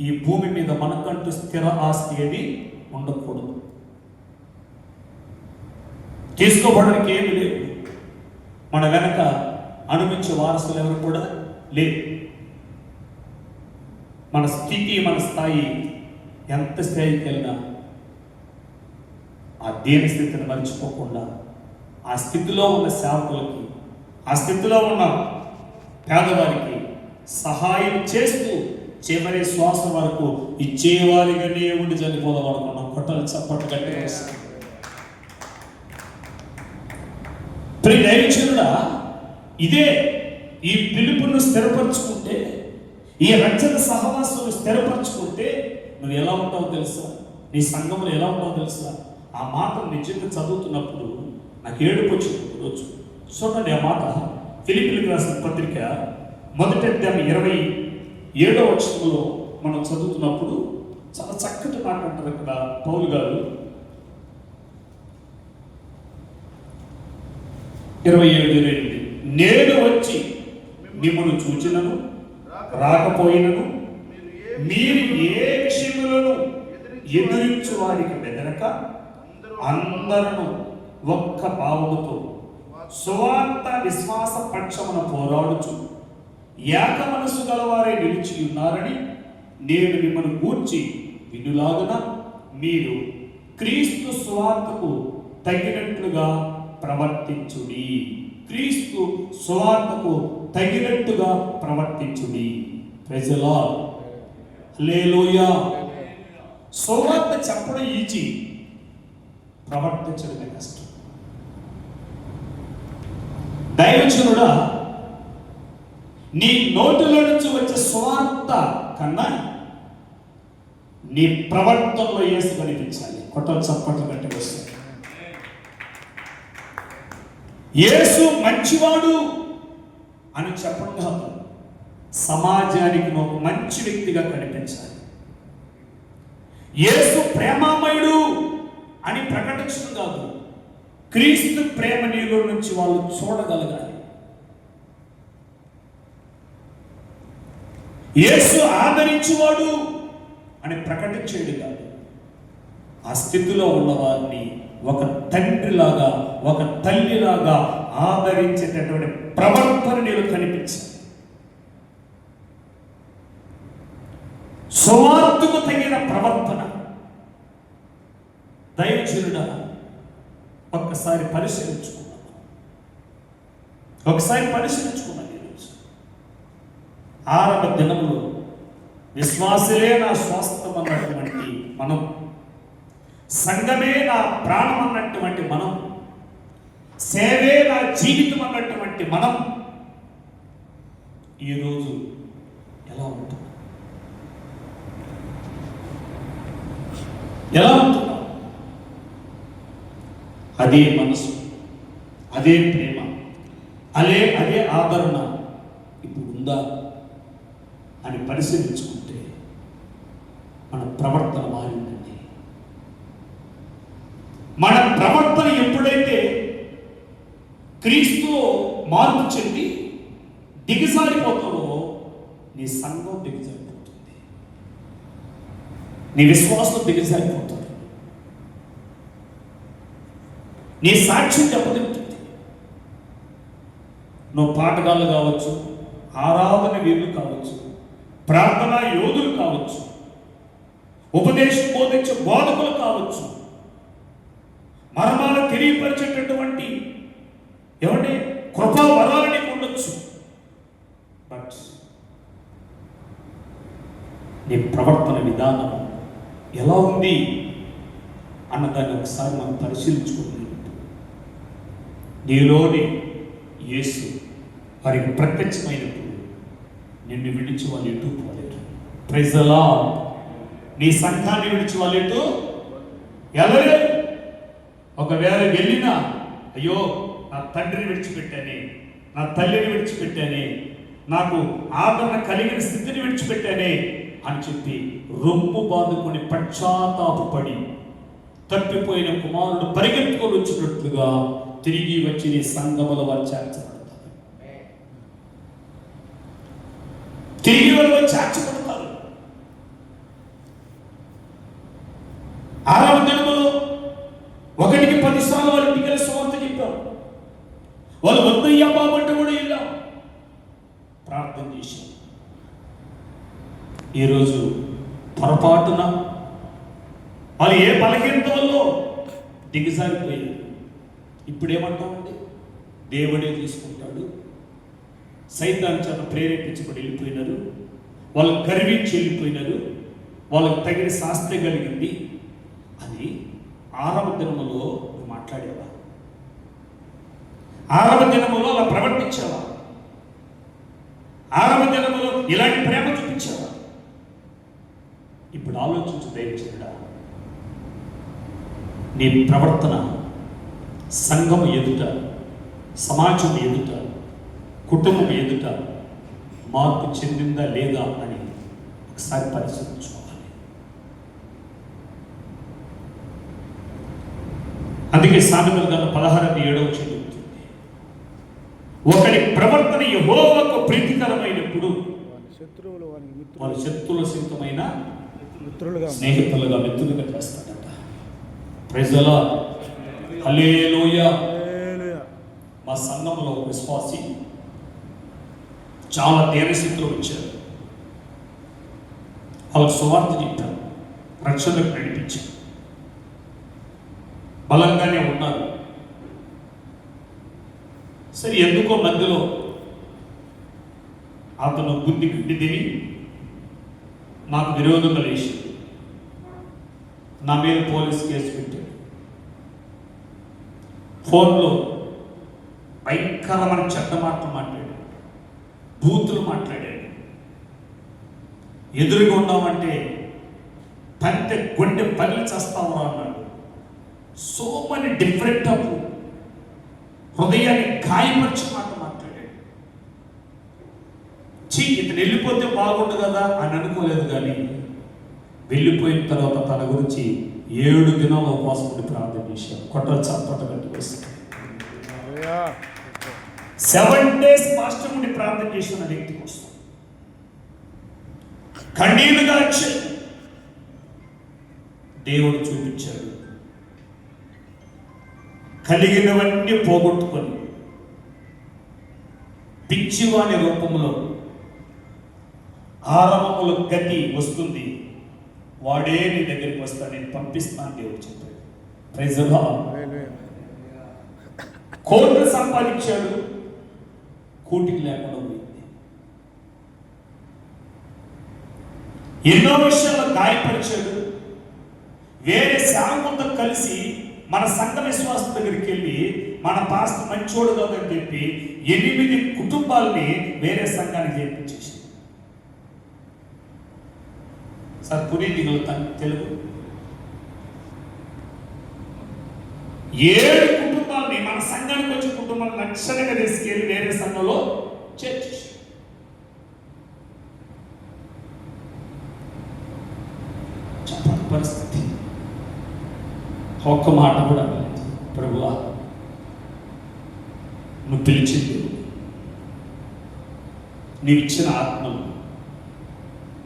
ఈ భూమి మీద మనకంటూ స్థిర ఆస్తి ఏది ఉండకూడదు. తీసుకోవడానికి ఏమి లేదు. మన వెనక అనుమించే వారసులు ఎవరు కూడా లేదు. మన స్థితి, మన స్థాయి ఎంత స్థాయికి వెళ్ళినా ఆ దేని స్థితిని మర్చిపోకుండా ఆ స్థితిలో ఉన్న సేవకులకి, ఆ స్థితిలో ఉన్న పేదవారికి సహాయం చేస్తూ చివరి శ్వాస వరకు ఇచ్చేవారిగానే ఉండి చనిపోదాం అనుకున్నాం. కొట్టలు చప్పట్లు గట్టిగా దైవజనుడా, ఇదే ఈ పిలుపును స్థిరపరచుకుంటే, ఈ రక్షణ సహవాసం స్థిరపరచుకుంటే నువ్వు ఎలా ఉంటావో తెలుసా? నీ సంఘంలో ఎలా ఉంటావో తెలుసా? ఆ మాట నిజంగా చదువుతున్నప్పుడు నాకు ఏడుపు వచ్చింది రోజు. చూడండి ఆ మాట, ఫిలిప్పీయులకు రాసిన పత్రిక 1వ అధ్యాయం 27వ వచనంలో మనం చదువుతున్నప్పుడు చాలా చక్కటి మాట అంటారు ఇక్కడ పౌలు గారు. 27:2 నేను వచ్చి మిమ్మల్ని చూచినను రాకపోయినను మీరు ఏ విషయములను ఎదురించు వారికి బెదరక అందరూ ఒక్క భావముతో సువార్త విశ్వాస పక్షమున పోరాడుచు ఏక మనసు గలవారే నిలిచి ఉన్నారని నేను మిమ్మల్ని గూర్చి వినులాగున మీరు క్రీస్తు సువార్తకు తగినట్లుగా ప్రవర్తించుడి. క్రీస్తు సువార్తకు తగినట్టుగా ప్రవర్తించుడి. Praise the Lord. హల్లెలూయా. సువార్త చెప్పడం ఈజీ, ప్రవర్తించడమే కష్టం. దైవజనుడా, నీ నోటిలో నుంచి వచ్చే సువార్త కన్నా నీ ప్రవర్తనలో యేసు కనిపించాలి. కొట్టలు చప్పట్లు గట్టిగా వస్తాయి. యేసు మంచివాడు అని చెప్పడం కాదు, సమాజానికి ఒక మంచి వ్యక్తిగా కనిపించాలి. యేసు ప్రేమామయుడు అని ప్రకటించడం కాదు, క్రీస్తు ప్రేమ నీలో నుంచి వాళ్ళు చూడగలగాలి. యేసు ఆదరించువాడు అని ప్రకటించేది కాదు, ఆ స్థితిలో ఉన్నవారిని ఒక తండ్రిలాగా, ఒక తల్లిలాగా ఆదరించేటటువంటి ప్రవర్తన నీలో కనిపించాలి. సువార్తకు తగిన ప్రవర్తన. దైవజనుడా, ఒక్కసారి పరిశీలించుకున్నాను. ఈరోజు ఆరంభ దినములో విశ్వాసలే నా స్వాస్థ్యం అన్నటువంటి మనం, సంఘమే నా ప్రాణం అన్నటువంటి మనం, సేవే నా జీవితం అన్నటువంటి మనం ఈరోజు ఎలా ఉంటున్నాం? అదే మనసు, అదే ప్రేమ, అదే ఆదరణ ఇప్పుడు ఉందా అని పరిశీలించుకుంటే మన ప్రవర్తన మారిందండి. మన ప్రవర్తన ఎప్పుడైతే క్రీస్తులో మార్పు చెంది దిగజారిపోతావో నీ సంఘం దిగజారిపోతుంది, నీ విశ్వాసం దిగజారిపోతుంది, నీ సాక్ష్యం దెబ్బతింటుంది. నువ్వు పాటగాళ్ళు కావచ్చు, ఆరాధన వీరులు కావచ్చు, ప్రార్థనా యోధులు కావచ్చు, ఉపదేశం బోధించే బోధకులు కావచ్చు, మర్మాలు తెలియపరిచేటటువంటి ఏమంటే కృపా వరాలని ఉండొచ్చు. బట్ నీ ప్రవర్తన విధానం ఎలా ఉంది అన్నదాన్ని ఒకసారి మనం పరిశీలించుకోవాలి. నీలోని యేసు వారికి ప్రత్యక్షమైనప్పుడు నిన్ను విడిచి వాళ్ళు ఎటు పోలేదు. Praise the Lord. నీ సంఘాన్ని విడిచి వాళ్ళు ఎటు వెళ్ళలేదు. ఒకవేళ వెళ్ళినా, అయ్యో నా తండ్రిని విడిచిపెట్టానే, నా తల్లిని విడిచిపెట్టానే, నాకు ఆదరణ కలిగిన స్థితిని విడిచిపెట్టానే అని చెప్పి రొమ్ము బాదుకొని పశ్చాత్తాపపడి తప్పిపోయిన కుమారుడు పరిగెత్తుకొని వచ్చినట్లుగా తిరిగి వచ్చి నీ సంఘముల వారు చేర్చబడతారు. తిరిగి వాళ్ళు చేర్చబడతారు. ఆరవ దినములో 1కి 10 సార్లు వాళ్ళు ఇంటికి సువార్త చెప్పారు. వాళ్ళు వద్దయ్యా బాబు అంటే కూడా వెళ్ళాం, ప్రార్థన చేశాం. ఈరోజు పొరపాటున వాళ్ళు ఏ బలహీనత వల్ల దిగజారిపోయారు. ఇప్పుడు ఏమంటామండి? దేవుడే తీసుకుంటాడు, సైతాన్ చేత ప్రేరేపించబడి వెళ్ళిపోయినారు, వాళ్ళు గర్వించి వెళ్ళిపోయినారు, వాళ్ళకు తగిన శాస్త్రం కలిగింది అని ఆరవ దినములో మాట్లాడేవా? ఆరవ దినములో అలా ప్రవర్తించావా? ఆరవ దినములో ఇలాంటి ప్రేమ చూపించావా? ఇప్పుడు ఆలోచించు దయచేయడా. నీ ప్రవర్తన సంఘం ఎదుట, సమాజం ఎదుట, కుటుంబం ఎదుట మార్పు చెందిందా లేదా అని ఒకసారి పరిశీలించుకోవాలి. అందుకే సామెతల గ్రంథం 16:7 చెబుతుంది, ఒకరి ప్రవర్తన యెహోవాకు ప్రీతికరమైనప్పుడు వాళ్ళ శత్రువుల సహితమైన స్నేహితులుగా మిత్రులుగా చేస్తాడట. ప్రైజ్ ది లార్డ్, హల్లెలూయా. మా సంఘంలో ఒక విశ్వాసి చాలా దేవస్థితిలో వచ్చారు. వాళ్ళకు సువార్త చెప్పారు, రక్షణకు నడిపించారు, బలంగానే ఉన్నారు. సరే, ఎందుకో మధ్యలో అతను బుద్ధి గుడ్డి తిని నాకు విరోధంగా లేచి నా మీద పోలీస్ కేసు పెట్టాడు. ఫోన్లో భయంకరమైన చెడ్డ మాటలు మాట్లాడాడు, బూతులు మాట్లాడాడు. ఎదురుగా ఉన్నామంటే పంటె గుండె పల్లి చేస్తావరా అన్నాడు. సో మనీ డిఫరెంట్ ఆఫ్ హృదయాన్ని గాయపరిచి మాట మాట్లాడాడు. ఇతను వెళ్ళిపోతే బాగుండు కదా అని అనుకోలేదు, కానీ వెళ్ళిపోయిన తర్వాత తన గురించి 7 దినాలు ఉపవాసం ఉండి ప్రార్థన చేశాను. కొట్టలు చప్పట కట్టుకొస్తాను. 7 days ఫాస్టింగ్ ఉండి ప్రార్థన చేసిన వ్యక్తి కోసం కన్నీళ్లుగా వచ్చాడు. దేవుడు చూపించాడు, కలిగినవన్నీ పోగొట్టుకొని పిచ్చివాని రూపంలో ఆరంభములో గతి వస్తుంది, వాడే నీ దగ్గరికి వస్తా, నేను పంపిస్తాను దేవుడు చెప్పాడు. Praise the Lord. కోట్లు సంపాదించాడు, కూటికి లేకుండా పోయింది. ఎన్నో విషయాల్లో గాయపరిచాడు. వేరే సేవకులతో కలిసి మన సంఘ విశ్వాసం దగ్గరికి వెళ్ళి మన పాస్టర్ మంచోడు కాదని చెప్పి 8 కుటుంబాలని వేరే సంఘానికి చేర్పించేసి, సార్ పునీతి తెలుగు 7 కుటుంబాలని మన సంఘానికి వచ్చే కుటుంబాలను లక్షణంగా తీసుకెళ్ళి వేరే సంఘంలో చేర్చేసి, చెప్పని పరిస్థితి. ఒక్క మాట కూడా ప్రభువా, నువ్వు పిలిచింది, నీవు ఇచ్చిన ఆత్మను.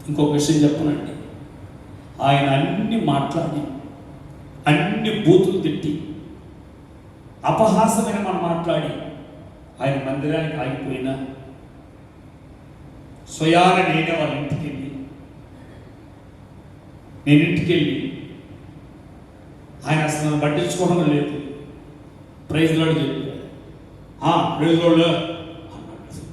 ఇంకొక విషయం చెప్పనండి, ఆయన అన్ని మాట్లాడి అన్ని బూతులు తిట్టి అపహాసమైన మనం మాట్లాడి ఆయన మందిరానికి ఆగిపోయినా స్వయాన నేనే వాళ్ళ ఇంటికి వెళ్ళి ఆయన అసలు నన్ను పట్టించుకోవడం లేదు. ప్రైజ్ లార్డ్ చెప్పాడు, ప్రైజ్ లార్డ్ అన్నాడు.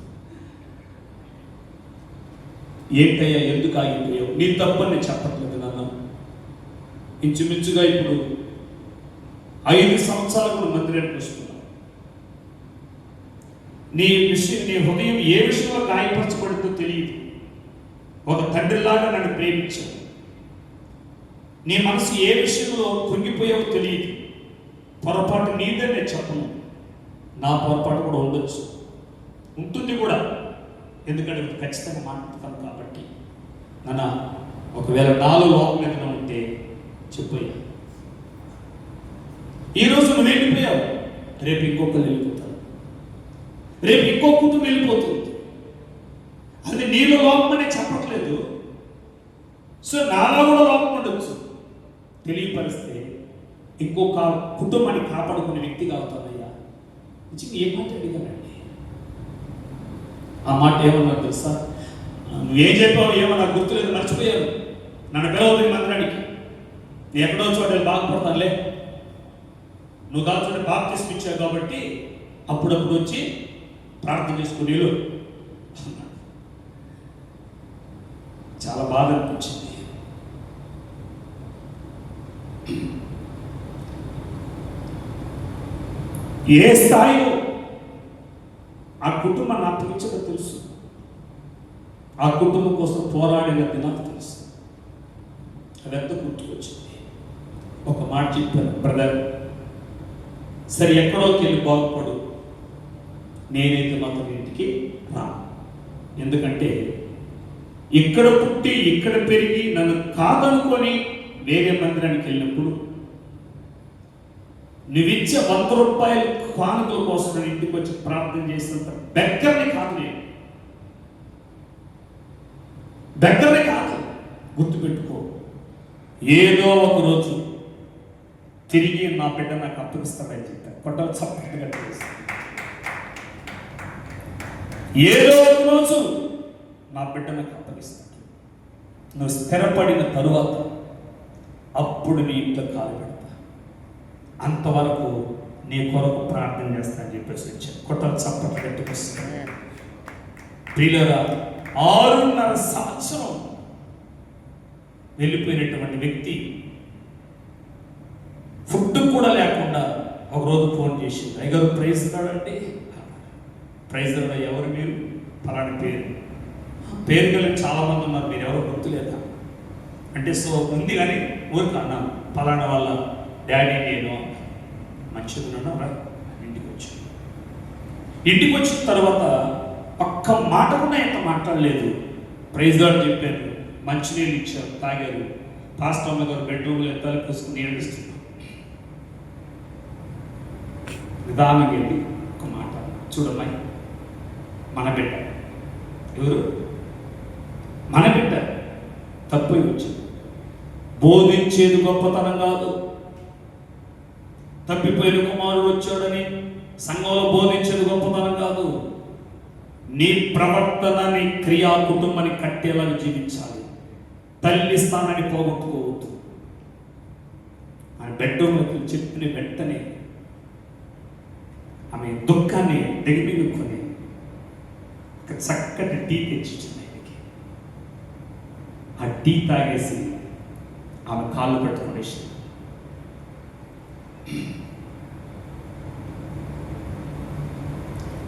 ఏంటయ్యా ఎందుకు ఆగిపోయావు? నీ తప్పని నేను చెప్పట్లేదు నాన్న. ఇంచుమించుగా ఇప్పుడు 5 సంవత్సరాలు కూడా మందిరానికి వస్తున్నావు. నీ హృదయం ఏ విషయంలో గాయపరచబడిందో తెలియదు. ఒక తండ్రిలాగా నన్ను ప్రేమించావు. నీ మనసు ఏ విషయంలో కుంగిపోయావో తెలియదు. పొరపాటు నీదే నేను చెప్పను, నా పొరపాటు కూడా ఉండొచ్చు, ఉంటుంది కూడా, ఎందుకంటే ఖచ్చితంగా మాట్లాడతాను కాబట్టి. నాన్న, ఒకవేళ నాలో లోపం ఏదైనా ఉంటే చెప్పయ్యా. ఈరోజు నువ్వు వెళ్ళిపోయావు, రేపు ఇంకొకరు వెళ్ళిపోతారు, రేపు ఇంకో కుటుంబం వెళ్ళిపోతుంది. అది నీలో లోపం అనే చెప్పట్లేదు. సో నాలో కూడా లోపం ఉండొచ్చు, తెలియపరిస్తే ఇంకొక కుటుంబాన్ని కాపాడుకునే వ్యక్తి కావుతానయ్యా. నిజంగా ఏ మాట అడిగానండి? ఆ మాట ఏమన్నా తెలుసా? నువ్వేం చెప్పావు ఏమో నాకు గుర్తులేదు, మర్చిపోయాను. నన్ను పిలవద్దు మందిరానికి, నేను ఎక్కడో చోట బాగుపడతానులే. నువ్వు కాల్చుంటే బాప్తిస్మం ఇచ్చావు కాబట్టి అప్పుడప్పుడు వచ్చి ప్రార్థన చేసుకునేలు. చాలా బాధ అనిపించింది. ఏ స్థాయిలో ఆ కుటుంబాన్ని అప్పగించదో తెలుసు, ఆ కుటుంబం కోసం పోరాడిన దినాలు తెలుసు. అదంతా గుర్తుకొచ్చింది. ఒక మాట చెప్పాను, బ్రదర్ సరే ఎక్కడోకి వెళ్ళి బాగుపడు, నేనైతే మాత్రం ఇంటికి రా. ఎందుకంటే ఇక్కడ పుట్టి ఇక్కడ పెరిగి నన్ను కాదనుకొని వేరే మందిరానికి వెళ్ళినప్పుడు నువ్విచ్చే 100 రూపాయలు కానుకల కోసం నేను ఇంటికి వచ్చి ప్రార్థన చేసినంత దగ్గరనే కాదు, నేను దగ్గరనే కాదు. గుర్తుపెట్టుకో, ఏదో ఒక రోజు తిరిగి నా బిడ్డ నాకు అప్పగిస్తాడని చెప్పాను. కొట్టలు చప్పట్టుగా చేస్తాను. ఏదో ఒక రోజు నా బిడ్డ నాకు అప్పగిస్తాడు. నువ్వు స్థిరపడిన తరువాత అప్పుడు నీ ఇంట్లో కాలు పెడతా, అంతవరకు నీ కొరకు ప్రార్థన చేస్తానని చెప్పేసి వచ్చాను. కొట్టలు చప్పట్లు పెట్టుకొస్తాను. ప్రియులారా, 6.5 సంవత్సరం వెళ్ళిపోయినటువంటి వ్యక్తి ఫుడ్ కూడా లేకుండా ఒకరోజు ఫోన్ చేసి, అయ్యగారు ప్రైజ్ రాడండి. ప్రైజ్ రాడ ఎవరు మీరు? ఫలాని పేరు కలిగి చాలామంది ఉన్నారు, మీరు ఎవరు గుర్తులేదా అంటే సో ఉంది కానీ ఊరికి అన్నాను, ఫలానా వాళ్ళ డాడీ నేను. మంచిగా ఉన్నాను. ఇంటికి వచ్చిన తర్వాత ఒక్క మాట కూడా ఎంత మాట్లాడలేదు. ప్రైజ్ గారు చెప్పారు, మంచినీళ్ళు ఇచ్చారు, తాగారు. పాస్టమ్మ గారు బెడ్రూమ్లో ఎత్తాలి కూసుకుని ఏడుస్తున్నారు. నిదానంగా వెళ్ళి ఒక మాట, చూడమ్మా మన బిడ్డ, ఎవరు మన బిడ్డ తప్పు వచ్చింది. బోధించేది గొప్పతనం కాదు. తప్పిపోయిన కుమారుడు వచ్చాడని సంఘంలో బోధించేది గొప్పతనం కాదు. నీ ప్రవర్తన, నీ క్రియా కుటుంబాన్ని కట్టేలాగా జీవించాలి. తల్లి స్థానాన్ని పోగొట్టుకోవద్దు. ఆమె బెడ్రూమ్లకు చెప్పిన వెంటనే ఆమె దుఃఖాన్ని దిగమింగుకొని ఒక చక్కటి టీ తెచ్చిచ్చింది ఆయనకి. ఆ టీ తాగేసి ఆమె కాళ్ళు పట్టుకునేసి,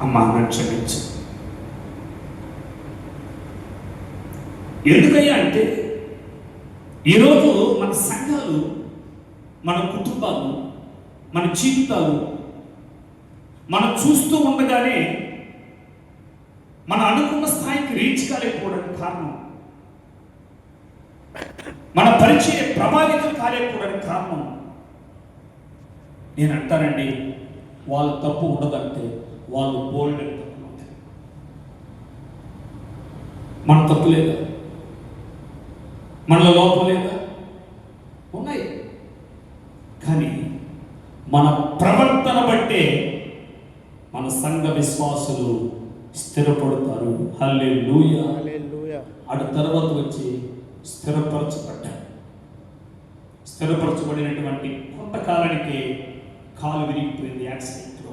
అమ్మా నన్ను క్షమించు. ఎందుకయ్యా అంటే ఈరోజు మన సంఘాలు, మన కుటుంబాలు, మన జీవితాలు మనం చూస్తూ ఉండగానే మన అనుకున్న స్థాయికి రీచ్ కాలేకపోవడానికి కారణం, మన పరిచయం ప్రభావితం కాలేకపోవడానికి కారణం, నేను అంటానండి, వాళ్ళ తప్పు ఉండదంటే వాళ్ళు బోల్డ్ తప్పు ఉంటాయి. మన తప్పు లేదా? మనలో లోపం లేదా? ఉన్నాయి. కానీ మన ప్రవర్తన బట్టే మన సంఘ విశ్వాసులు స్థిరపడతారు. హల్లెలూయా. అటు తర్వాత వచ్చి స్థిరపరచబడ్డారు. స్థిరపరచబడినటువంటి కొంతకాలానికి కాలు విరిగిపోయింది యాక్సిడెంట్లో.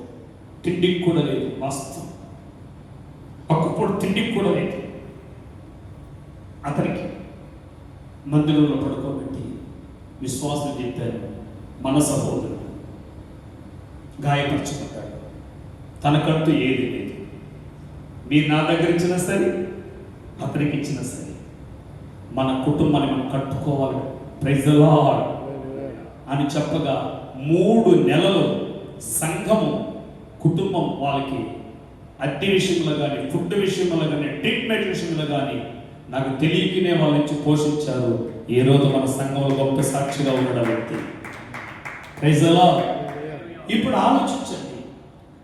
తిండికి కూడా లేదు. వాస్తవం, ఒక్కప్పుడు తిండికి కూడా లేదు. అతనికి మందిరంలో పడుకోబెట్టి విశ్వాసం చెప్పారు, మన సహోదరుడు గాయపరచబడ్డాడు, తనకంటూ ఏది లేదు, మీరు నా దగ్గర ఇచ్చినా సరే, అతనికి ఇచ్చినా సరే, మన కుటుంబాన్ని మనం కట్టుకోవాలి, ప్రైజ్ ది లార్డ్ అని చెప్పగా 3 నెలలు సంఘము కుటుంబం వాళ్ళకి అద్దె విషయంలో కానీ, ఫుడ్ విషయంలో కానీ, ట్రీట్మెంట్ విషయంలో కానీ నాకు తెలియకనే వాళ్ళ నుంచి పోషించారు. ఈ రోజు మన సంఘంలో గొప్ప సాక్షిగా ఉన్నాడు వ్యక్తి. Praise the Lord. ఇప్పుడు ఆలోచించండి,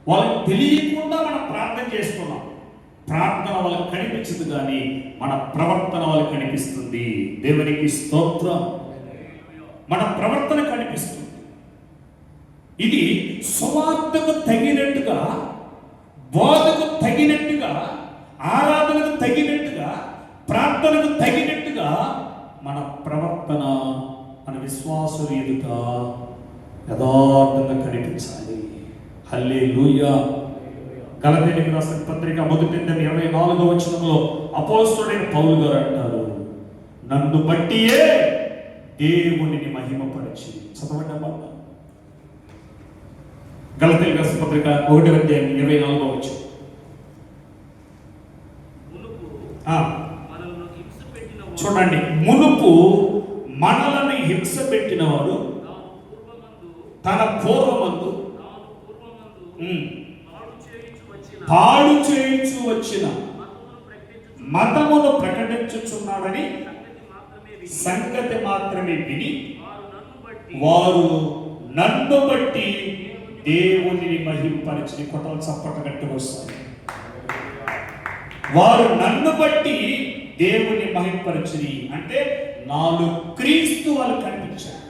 వాళ్ళకి తెలియకుండా మనం ప్రార్థన చేస్తున్నాం. ప్రార్థన వాళ్ళకి కనిపించదు కానీ మన ప్రవర్తన వాళ్ళకి కనిపిస్తుంది. దేవునికి స్తోత్రం. మన ప్రవర్తన కనిపిస్తుంది. ఇది సువార్తకు తగినట్టుగా, బోధకు తగినట్టుగా, ఆరాధనకు తగినట్టుగా, ప్రార్థనకు తగినట్టుగా మన ప్రవర్తన మన విశ్వాసుల ఎదుట యథార్థంగా కనిపించాలి. హల్లెలూయా. గలతీయులకు రాసిన పత్రిక 1:24 వచనంలో అపోస్తలుడైన పౌలు గారు అంటారు, నన్ను బట్టియే దేవునిని మహిమపరచి. చదవండి అమ్మా. గలతీయులకు రాసిన పత్రిక 1:24 వచనం. చూడండి, మునుపు మనలను హింస పెట్టినవాడు తన పూర్వమందు పాడు చేయించు వచ్చిన మతమును ప్రకటించుచున్నాడని సంగతి మాత్రమే విని వారు నన్ను బట్టి దేవునిని మహిమపరచి. కొట్టలు చప్పట కట్టి వస్తారు. వారు నన్ను బట్టి దేవుని మహిమపరచి అంటే నాలో క్రీస్తు వాళ్ళు కనిపించారు,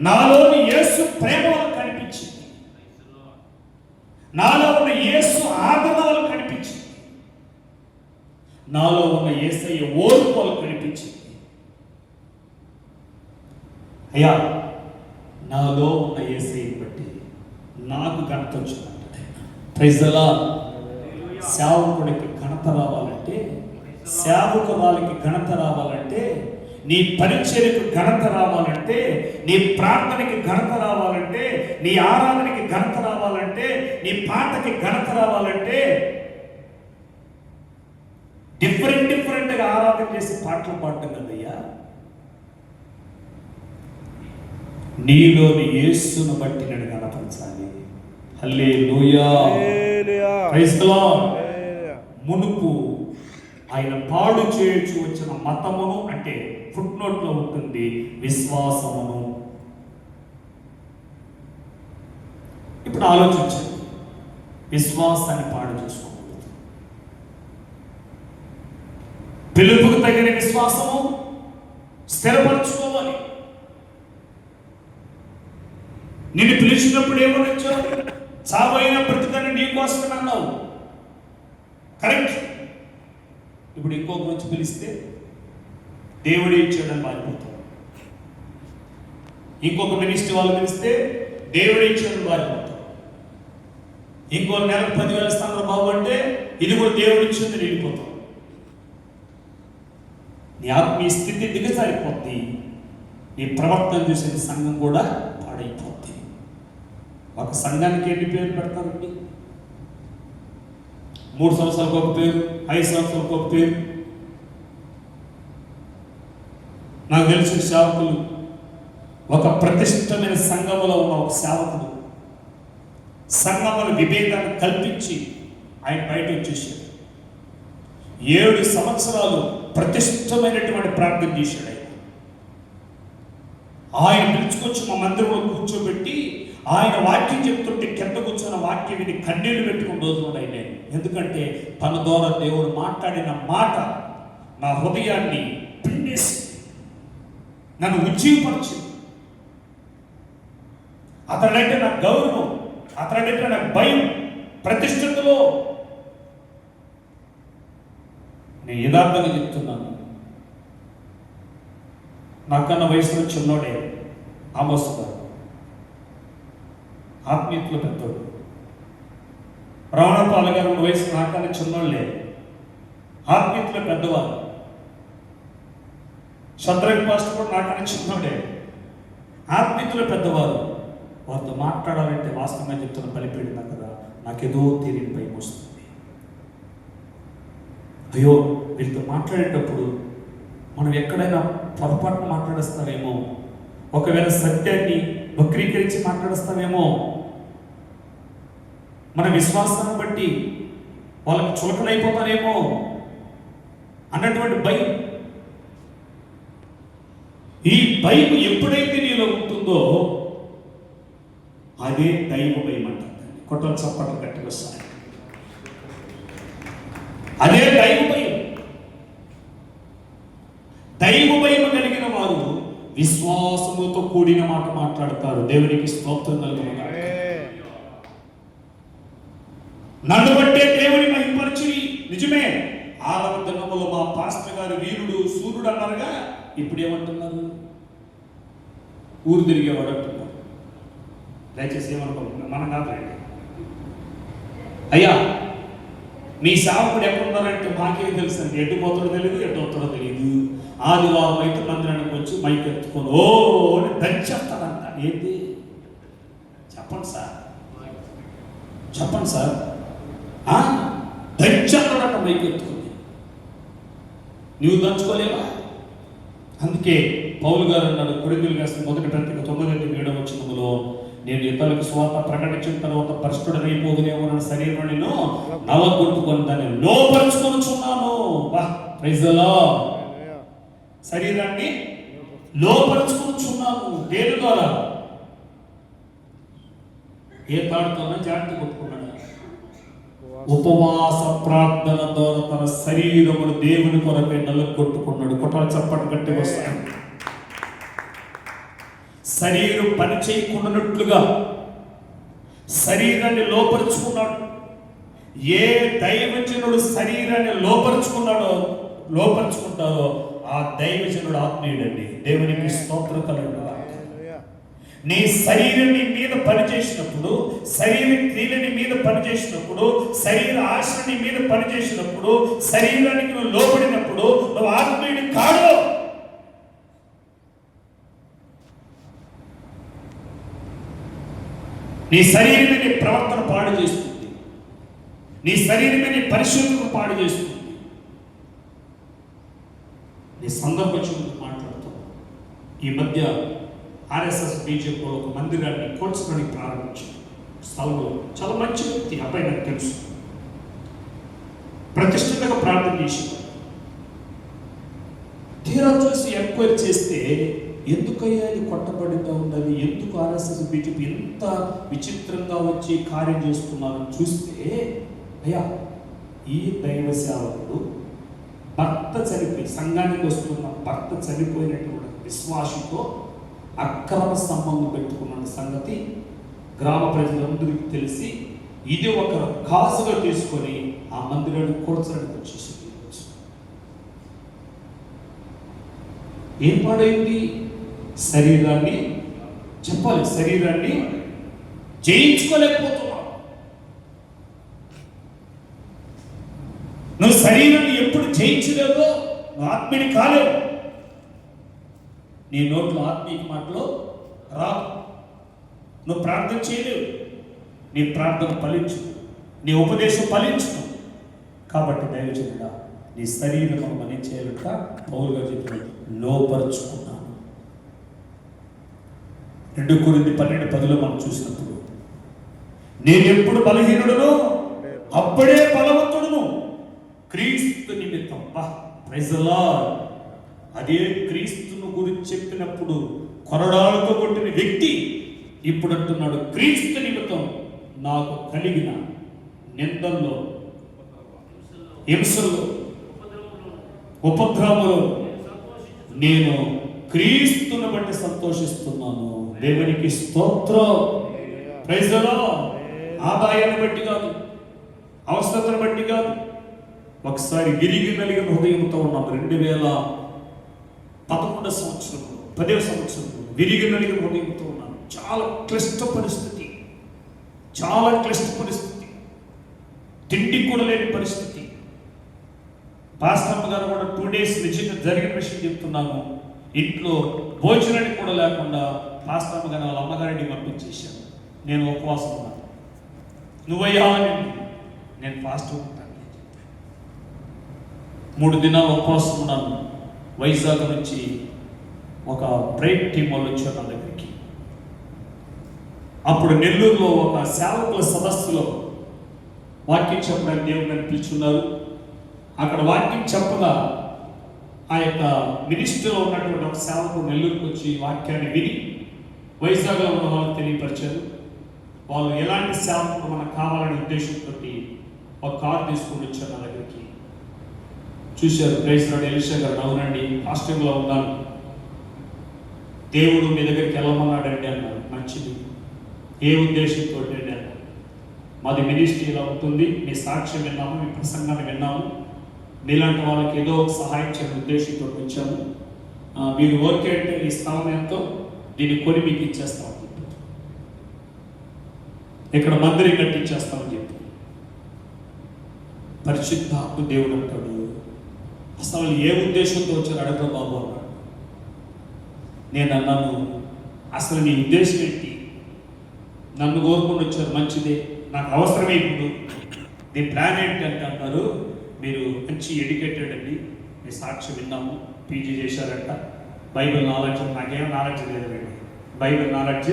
నాలోని యేసు ప్రేమ వాళ్ళు కనిపించింది, నాలో ఉన్న యేసు ఆదరణ వాళ్ళు కనిపించింది, నాలో ఉన్న యేసయ్య ఓర్పు వాళ్ళు కనిపించింది. అయ్యా, నాలో ఉన్న యేసయ్యని బట్టి నాకు ఘనత వచ్చిందంటే. Praise the lord. సేవకుడికి ఘనత రావాలంటే, సేవకురాలికి ఘనత రావాలంటే, నీ పరిచర్యకు ఘనత రావాలంటే, నీ ప్రార్థనకి ఘనత రావాలంటే, నీ ఆరాధనకి ఘనత రావాలంటే, నీ పాటకి ఘనత రావాలంటే, డిఫరెంట్గా ఆరాధన చేసి పాటలు పాడటం కదయ్యా, నీలోని యేసును బట్టి నేను గణపరచాలి. హల్లెలూయా. Praise the Lord. మునుపు ఆయన పాడు చేయొచ్చు వచ్చిన మతమును అంటే ఫుట్ నోట్లో ఉంటుంది విశ్వాసమును. ఇప్పుడు ఆలోచించండి, విశ్వాసాన్ని పాడు చేసుకోకూడదు. పిలుపుకు తగిన విశ్వాసము స్థిరపరచుకోవాలి. నిన్ను పిలిచినప్పుడు ఏమనొచ్చావు? చావైన బ్రతుకని నీ కోసం అన్నావు, కరెక్ట్. ఇప్పుడు ఇంకొక రోజు పిలిస్తే దేవుడే ఇచ్చాడని మారిపోతాం. ఇంకొక మినిస్ట్రీ వాళ్ళు పిలిస్తే దేవుడే ఇచ్చాడని మారిపోతాం. ఇంకో నెలకు 10,000 స్థానాలు బాబు అంటే ఇది కూడా దేవుడు ఇచ్చింది వెళ్ళిపోతాం. నీ ఆత్మీయ స్థితి దిగజారిపోద్ది. నీ ప్రవర్తన చూసిన సంఘం కూడా పాడైపోద్ది. ఒక సంఘానికి ఎన్ని పేర్లు పెడతారండి? 3 సంవత్సరాలకు ఒక పేరు, 5 సంవత్సరాలకు ఒక పేరు. నాకు తెలిసిన సేవకులు, ఒక ప్రతిష్టమైన సంఘములో ఉన్న ఒక సేవకుడు సంఘముల విభేదాన్ని కల్పించి ఆయన బయట వచ్చేసాడు. 7 సంవత్సరాలు ప్రతిష్టమైనటువంటి ప్రార్థన చేశాడు. ఆయన పిలుచుకొచ్చి మా మందిరంలో కూర్చోబెట్టి ఆయన వాక్యం చెప్తుంటే కింద కూర్చొని వాక్యం విని కన్నీళ్లు పెట్టుకుని రోజులు అయినాయి. ఎందుకంటే తన ద్వారా దేవుడు మాట్లాడిన మాట నా హృదయాన్ని పిండేసి నన్ను ఉజ్జీవపరిచింది. అతడంటే నాకు గౌరవం, అతడంటే నాకు భయం. ప్రతిష్టతలో నేను యథార్థంగా చెప్తున్నాను. నాకన్నా వయసులో చిన్నోడే ఆమోస్ గారు, ఆత్మీయతలో పెద్దోడు. రమణపాల గారు వయసు నాకన్నా చిన్నోళ్ళే, ఆత్మీయతలో పెద్దవారు. శత్రుఘ్న పాస్టర్ కూడా నాకన్నా చిన్నోడే, ఆత్మీయతలో పెద్దవారు. వారితో మాట్లాడాలంటే వాస్తవంగా చెప్తున్న బలిపీడినా కదా నాకేదో తెలియని భయం వస్తుంది. అయ్యో, వీళ్ళతో మాట్లాడేటప్పుడు మనం ఎక్కడైనా పొరపాటున మాట్లాడేస్తామేమో, ఒకవేళ సత్యాన్ని వక్రీకరించి మాట్లాడేస్తామేమో, మన విశ్వాసాన్ని బట్టి వాళ్ళకి చులకనైపోతానేమో అన్నటువంటి భయం. ఈ భయం ఎప్పుడైతే నీలో ఉంటుందో అదే దైవ భయం అంటారు. కొట్టలు చప్పట్లు గట్టిగా వస్తాయి. అదే దైవ భయం. దైవ భయం కలిగిన వారు విశ్వాసముతో కూడిన మాట మాట్లాడతారు. దేవునికి స్తోత్రం కలుగును. నన్ను బట్టే దేవుని మహిమపరచి, నిజమే 6వ దినములో మా పాస్టర్ గారు వీరుడు సూర్యుడు అన్నారుగా, ఇప్పుడు ఏమంటున్నారు? ఊరు తిరిగేవాడు అంటున్నారు. దయచేసి ఏమనుకోండి, మనం కాదండి. అయ్యా మీ సేవకుడు ఎక్కడున్నారంటే మాకేం తెలుసు అండి, ఎటు పోతాడో తెలియదు, ఎటు వస్తాడో తెలియదు. ఆదివారం అయితే మందిరానికి వచ్చి మైక్ ఎత్తుకొని ఓ అని దంచేస్తాడంట. ఏంటి చెప్పండి సార్, చెప్పండి సార్, దంచేస్తాడంట మైక్ ఎత్తుకొని. నువ్వు దంచుకోలేవా? అందుకే పౌలు గారు అన్నాడు కొరింథీయులకు రాసిన 1:9-7 నేను ఇతరులకు స్వార్థ ప్రకటించిన తర్వాత పరిశుద్ధుడైపోదునేమో నా శరీరం నేను నలగొట్టుకొని దాన్ని లోపరుచుకొనుచున్నాను. Praise the lord. శరీరాన్ని లోపరుచుకొనుచున్నాను. దేని ద్వారా? ఏ తాడుతోనో జాగ్రత్త కొట్టుకున్నాడు. ఉపవాస ప్రార్థన ద్వారా తన శరీరమును దేవుని కొరకై నలగొట్టుకున్నాడు. కొట్టాలి చప్పటి గట్టి వస్తాడు. శరీరం పని చేయకుండానట్లుగా శరీరాన్ని లోపరుచుకున్నాడు. ఏ దైవజనుడు శరీరాన్ని లోపరుచుకుంటారో ఆ దైవజనుడు ఆత్మీయుడండి. దేవునికి స్తోత్రం కలుగును. నీ శరీరం నీ మీద పనిచేసినప్పుడు, శరీర క్రియలని మీద పనిచేసినప్పుడు, శరీర ఆశని మీద పనిచేసినప్పుడు, శరీరానికి నువ్వు లోపడినప్పుడు నువ్వు ఆత్మీయుడి కాడు. నీ శరీరమే నీ ప్రవర్తన పాడు చేస్తుంది. నీ శరీరమే నీ పరిశుద్ధతను పాడు చేస్తుంది. నీ సందర్భం మాట్లాడుతావు. ఈ మధ్య ఆర్ఎస్ఎస్ బీజేపీలో ఒక మందిరాన్ని కోల్చడానికి ప్రారంభించారు. స్థలంలో చాలా మంచి వ్యక్తి, అబ్బాయి నాకు తెలుసు. ప్రతిష్ఠితంగా ప్రార్థన చేసి తీరా చూసి ఎంక్వైరీ చేస్తే ఎందుకయ్యా ఇది కొట్టబడిగా ఉన్నది, ఎందుకు ఆర్ఎస్ఎస్ బీజేపీ ఎంత విచిత్రంగా వచ్చి కార్యం చేస్తున్నారని చూస్తే, అయ్యా ఈ దైవ సేవకుడు భర్త చనిపోయి, సంఘానికి వస్తున్న భర్త చనిపోయినటువంటి విశ్వాసంతో అక్రమ సంబంధం పెట్టుకున్న సంగతి గ్రామ ప్రజలందరికీ తెలిసి ఇది ఒక కాసుగా తీసుకొని ఆ మందిరాన్ని కూర్చడానికి వచ్చేసి ఏం పాడైంది? శరీరాన్ని చెప్పాలి, శరీరాన్ని జయించుకోలేకపోతున్నావు. నువ్వు శరీరాన్ని ఎప్పుడు జయించలేదో నువ్వు ఆత్మీయుని కాలేవు. నీ నోట్లో ఆత్మీయ మాటలో రాదు. నువ్వు ప్రార్థన చేయలేవు. నీ ప్రార్థన ఫలించు, నీ ఉపదేశం ఫలించు. కాబట్టి దైవజనుడా, నీ శరీరం మనం ఏం చేయాలంట? పౌలు గారు చెప్పినట్టు లోపరుచుకున్నాను. 2 కొరింథీ 12:10 మనం చూసినప్పుడు, నేను ఎప్పుడు బలహీనుడును అప్పుడే బలవంతుడును క్రీస్తు నిమిత్తం. Praise the Lord. అదే క్రీస్తును గురించి చెప్పినప్పుడు కొరడాలతో కొట్టిన వ్యక్తి ఇప్పుడు అంటున్నాడు, క్రీస్తు నిమిత్తం నాకు కలిగిన నిందల్లో, హింసల్లో, ఉపద్రవములో నేను క్రీస్తును బట్టి సంతోషిస్తున్నాను. దేవునికి స్తోత్రం. Praise the Lord. ఆదాయాన్ని బట్టి కాదు, అవసరతను బట్టి కాదు. ఒకసారి విరిగి నలిగిన హృదయంతో ఉన్నాం. 2011 సంవత్సరం 10వ సంవత్సరం విరిగి నలిగిన హృదయంతో ఉన్నాను. చాలా క్లిష్ట పరిస్థితి, చాలా క్లిష్ట పరిస్థితి. తిండి కూడా లేని పరిస్థితి. పాస్టర్ గారు కూడా 2 days నిజంగా జరిగిన విషయం చెప్తున్నాను. ఇంట్లో భోజనానికి కూడా లేకుండా పాస్టర్ గారు వాళ్ళ అమ్మగారిని పంపించేశాను. నేను ఉపవాసం ఉన్నాను. నువ్వయ్యా నేను ఫాస్ట్ ఉంటాను. 3 దినాలు ఉపవాసం ఉన్నాను. వైజాగ్ నుంచి ఒక బ్రైట్ టీం వాళ్ళు వచ్చారు నా దగ్గరికి. అప్పుడు నెల్లూరులో ఒక సేవకుల సదస్సులో వాక్యం చెప్పడానికి దేవుడు నన్ను పిలుచున్నారు. అక్కడ వాక్యం చెప్పగా ఆ యొక్క మినిస్ట్రీలో ఉన్నటువంటి ఒక సేవకుడు నెల్లూరుకు వచ్చి వాక్యాన్ని విని వైజాగ్లో ఉన్న వాళ్ళకి తెలియపరిచారు. వాళ్ళు ఎలాంటి సేవకుడు మనకు కావాలనే ఉద్దేశంతో ఒక కారు తీసుకొని వచ్చారు నా దగ్గరికి. చూశారు. Praise lord. ఎలీషా గారు, అవునండి హాస్టల్లో ఉన్నాను, దేవుడు మీ దగ్గరికి వెళ్ళమన్నాడండి అన్నారు. మంచిది. ఏ ఉద్దేశంతో అన్నారు. మాది మినిస్ట్రీ ఇలా ఉంటుంది, మీ సాక్ష్యం విన్నాము, మీ ప్రసంగాన్ని విన్నాము, మీలాంటి వాళ్ళకి ఏదో ఒక సహాయం చేయడం ఉద్దేశంతో వచ్చాము. మీరు ఓకే అంటే ఈ స్థలం ఎంతో దీన్ని కొని మీకు ఇచ్చేస్తామని చెప్పి, ఇక్కడ మందిరం కట్టించేస్తామని చెప్పి. పరిశుద్ధాత్మ దేవుడు అంటాడు, అసలు ఏ ఉద్దేశంతో వచ్చారు అడగ బాబు అన్నాడు. నేను అన్నాను, అసలు నీ ఉద్దేశం ఏంటి? నన్ను కోరుకుని వచ్చారు, మంచిదే, నాకు అవసరమే. ఇప్పుడు నీ ప్లాన్ ఏంటి అంటే అన్నారు, మీరు మంచి ఎడ్యుకేటెడ్ అండి, మీ సాక్ష్యం విన్నాము, పీజీ చేశారంట, బైబిల్ నాలెడ్జ్, నాకేం నాలెడ్జ్ లేదండి, బైబిల్ నాలెడ్జ్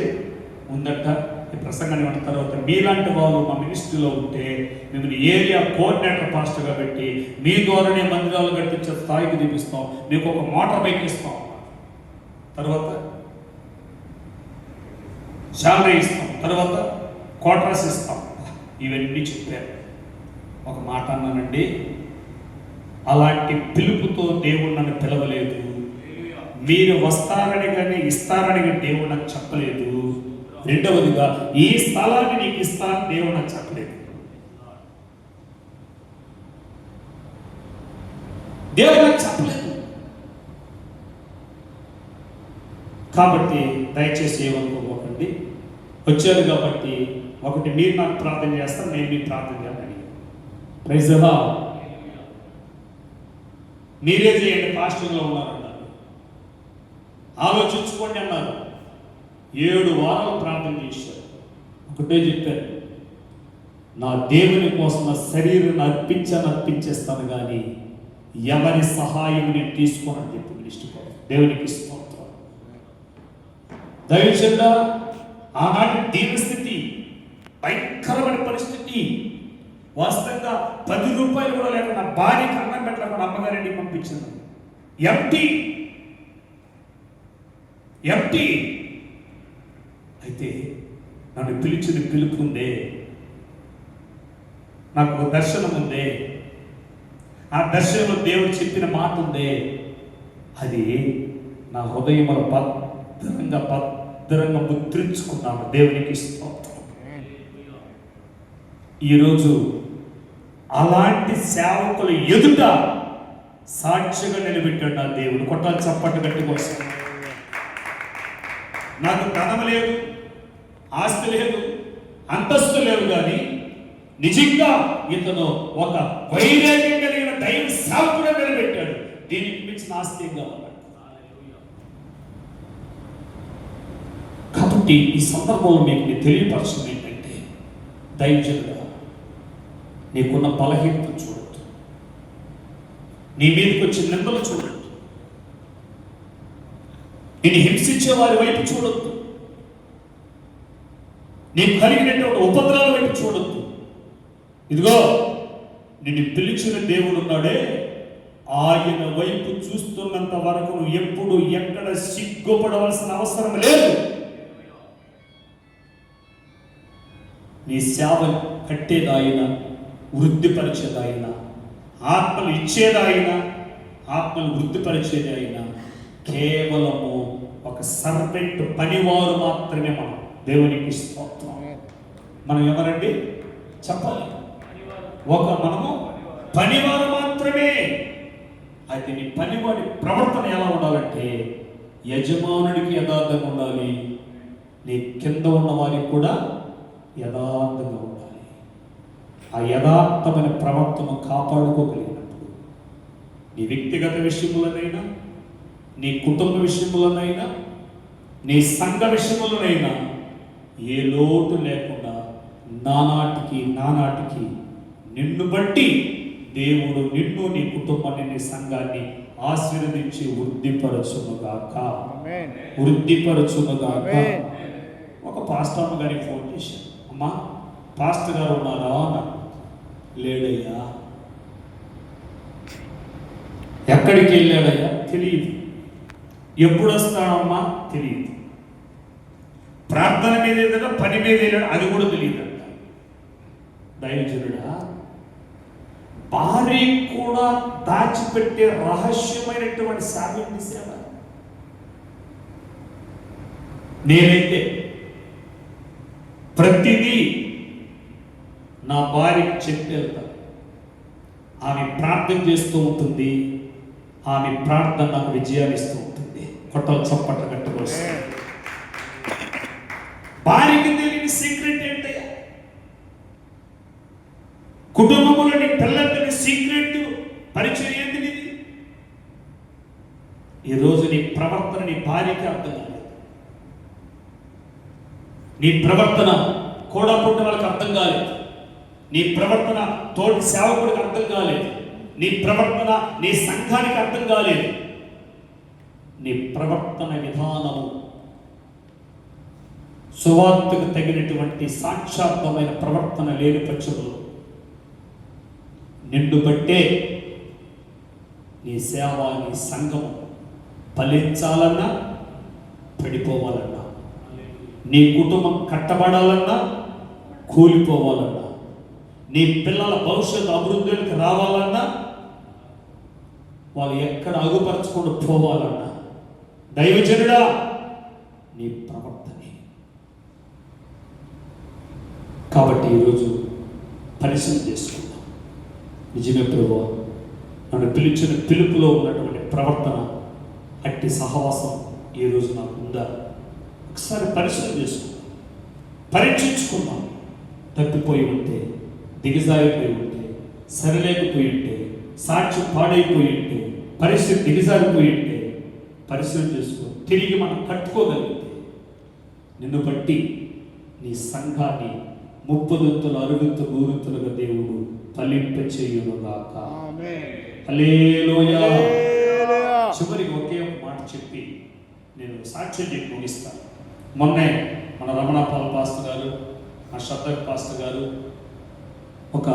ఉందంట. ఈ ప్రసంగాన్ని ఉన్న తర్వాత మీలాంటి వాళ్ళు మా మినిస్ట్రీలో ఉంటే మిమ్మల్ని ఏరియా కోఆర్డినేటర్ పాస్టర్గా పెట్టి మీ ద్వారానే మందిరాలు కట్టించే స్థాయికి చూపిస్తాం, మీకు ఒక మోటార్ బైక్ ఇస్తాం, తర్వాత శాలరీ ఇస్తాం, తర్వాత క్వార్టర్స్ ఇస్తాం, ఇవన్నీ చెప్పారు. ఒక మాట అన్నానండి, అలాంటి పిలుపుతో దేవుడు నన్ను పిలవలేదు, మీరు వస్తారని కానీ ఇస్తారని కానీ దేవుడు నాకు చెప్పలేదు. రెండవదిగా ఈ స్థలాన్ని నీకు ఇస్తాను దేవుడు నాకు చెప్పలేదు. దేవుడు నాకు చెప్పలేదు. కాబట్టి దయచేసి ఏమనుకోకండి, వచ్చారు కాబట్టి ఒకటి మీరు నాకు ప్రార్థన చేస్తారు, నేను మీకు ప్రార్థన చేయాలని. Praise the Lord. మీరే చేయండి, పాస్టర్లో ఉన్నారన్నారు, ఆలోచించుకోండి అన్నారు. 7 వారాలు ప్రార్థన చేశారు. ఒకటే చెప్పారు, నా దేవుని కోసం నా శరీరాన్ని అర్పించేస్తాను కానీ ఎవరి సహాయం నేను తీసుకోనని చెప్పి ఇష్టపడదు. దేవునికి స్తోత్రం. దయచేత ఆనాటి దీనస్థితి, భయంకరమైన పరిస్థితి, వాస్తవంగా 10 రూపాయలు కూడా లేకుండా భార్యకి అన్నం పెట్టలేకుండా అమ్మగారింటికి పంపించింది. ఎంటీ. అయితే నన్ను పిలిచిన పిలుపు ఉందే, నాకు ఒక దర్శనం ఉందే, ఆ దర్శనంలో దేవుడు చెప్పిన మాట ఉందే, అది నా హృదయంలో భద్రంగా ముద్రించుకున్నాను. దేవునికి స్తోత్రం. ఈరోజు అలాంటి సేవకుల ఎదుట సాక్షిగా నిలబెట్టాడు నా దేవుడు. కొట్టాలి చప్పట్టు గట్టి కోసం. నాకు ధనం లేదు, ఆస్తి లేదు, అంతస్తు లేవు, కానీ నిజంగా ఇతను ఒక వైరాగ్యం కలిగిన దైవ సేవకుడు నిలబెట్టాడు. దీనికి మించిన ఆస్తి ఏం కావాలి? కాబట్టి ఈ సందర్భంలో మీకు నేను తెలియపరచడం ఏంటంటే, దైవజనుడా, నీకున్న బలహీనత చూడొద్దు, నీ మీదకి వచ్చిన నిందలు చూడొద్దు, నేను హింసించే వారి వైపు చూడొద్దు, నీకు కలిగినటువంటి ఉపద్రవాల వైపు చూడొద్దు. ఇదిగో నిన్ను పిలిచిన దేవుడు ఉన్నాడే, ఆయన వైపు చూస్తున్నంత వరకు నువ్వు ఎప్పుడు ఎక్కడ సిగ్గుపడవలసిన అవసరం లేదు. నీ సేవ కట్టేదాయన, వృద్ధిపరిచేదాయన, ఆత్మలు ఇచ్చేదాయన, ఆత్మలు వృద్ధిపరిచేది అయినా కేవలము ఒక సర్వెంట్, పనివారు మాత్రమే. మనం దేవునికి స్తోత్రం. మనం ఎవరండి చెప్పాలి? మనము పనివారు మాత్రమే. అయితే నీ పనివాడి ప్రవర్తన ఎలా ఉండాలంటే, యజమానుడికి యథార్థంగా ఉండాలి, నీ కింద ఉన్న వారికి కూడా యథార్థంగా ఉండాలి. ఆ యథార్థమైన ప్రవర్తన కాపాడుకోగలిగినప్పుడు నీ వ్యక్తిగత విషయములనైనా, నీ కుటుంబ విషయములనైనా, నీ సంఘ విషయములనైనా ఏ లోటు లేకుండా నానాటికి నిన్ను బట్టి దేవుడు నిన్ను, నీ కుటుంబాన్ని, నీ సంఘాన్ని ఆశీర్వదించి వృద్ధిపరచునుగాక. ఒక పాస్టర్ గారికి ఫోన్ చేశాను, అమ్మా పాస్టర్ గారు ఉన్నారా అన్నారు. లేడయ్యా. ఎక్కడికి వెళ్ళాడయ్యా? తెలియదు. ఎప్పుడు వస్తాడమ్మా? తెలియదు. ప్రార్థన మీద ఏదైనా పని మీద వెళ్ళాడు, అది కూడా తెలియదు అంట. దైవజనుడా, భార్య కూడా దాచిపెట్టే రహస్యమైనటువంటి సాగుని సేవ. నేనైతే ప్రతిదీ నా భార్యకి చెప్పి వెళ్తాను. ఆమె ప్రార్థన చేస్తూ ఉంటుంది, ఆమె ప్రార్థన నాకు విజయాన్ని ఇస్తూ ఉంటుంది. కొట్టలు చప్పట్ల కట్టుకోవచ్చు. భార్యకి తెలియని సీక్రెట్ ఏంటయ్యా? కుటుంబంలోని పిల్లలకి సీక్రెట్ పరిచయం ఏంటి? ఈరోజు నీ ప్రవర్తన నీ భార్యకి అర్థం కాలేదు, నీ ప్రవర్తన కూడా పుట్టిన వాళ్ళకి అర్థం కాలేదు, నీ ప్రవర్తన తోటి సేవకుడికి అర్థం కాలేదు, నీ ప్రవర్తన నీ సంఘానికి అర్థం కాలేదు. నీ ప్రవర్తన విధానము సువార్తకు తగినటువంటి సాక్షాత్మైన ప్రవర్తన లేని పక్షంలో నిన్ను బట్టే నీ సేవ నీ సంఘము ఫలించాలన్నా పడిపోవాలన్నా, నీ కుటుంబం కట్టబడాలన్నా కూలిపోవాలన్నా, నీ పిల్లల భవిష్యత్తు అభివృద్ధికి రావాలన్నా, వాళ్ళు ఎక్కడ అగుపరచకుండా పోవాలన్నా, దైవజనుడా నీ ప్రవర్తనే. కాబట్టి ఈరోజు పరిశీలన చేసుకుందాం. నిజమే ప్రభువా, నన్ను పిలిచిన పిలుపులో ఉన్నటువంటి ప్రవర్తన, అట్టి సహవాసం ఈరోజు నాకు ఉందా? ఒకసారి పరిశీలన చేసుకుందాం, పరీక్షించుకుందాం. తప్పిపోయి ఉంటే, దిగజారిపోయి ఉంటే, సరిలేకపోయి ఉంటే, సాక్ష్యం పాడైపోయి ఉంటే, పరిస్థితి దిగజారిపోయి ఉంటే పరిశీలన చేసుకో. తిరిగి మనం కట్టుకోగలిగితే నిన్ను బట్టి నీ సంఘాన్ని 30 60 100 దేవుడు ఫలింపచేయునుగాక. హల్లెలూయా. చివరికి ఒకే ఒక మాట చెప్పి నేను సాక్ష్యం చెప్పి ముగిస్తాను. మొన్నే మన రమణ పాల్ పాస్టర్ గారు, మా శ్రద్ధ పాస్టర్ గారు ఒక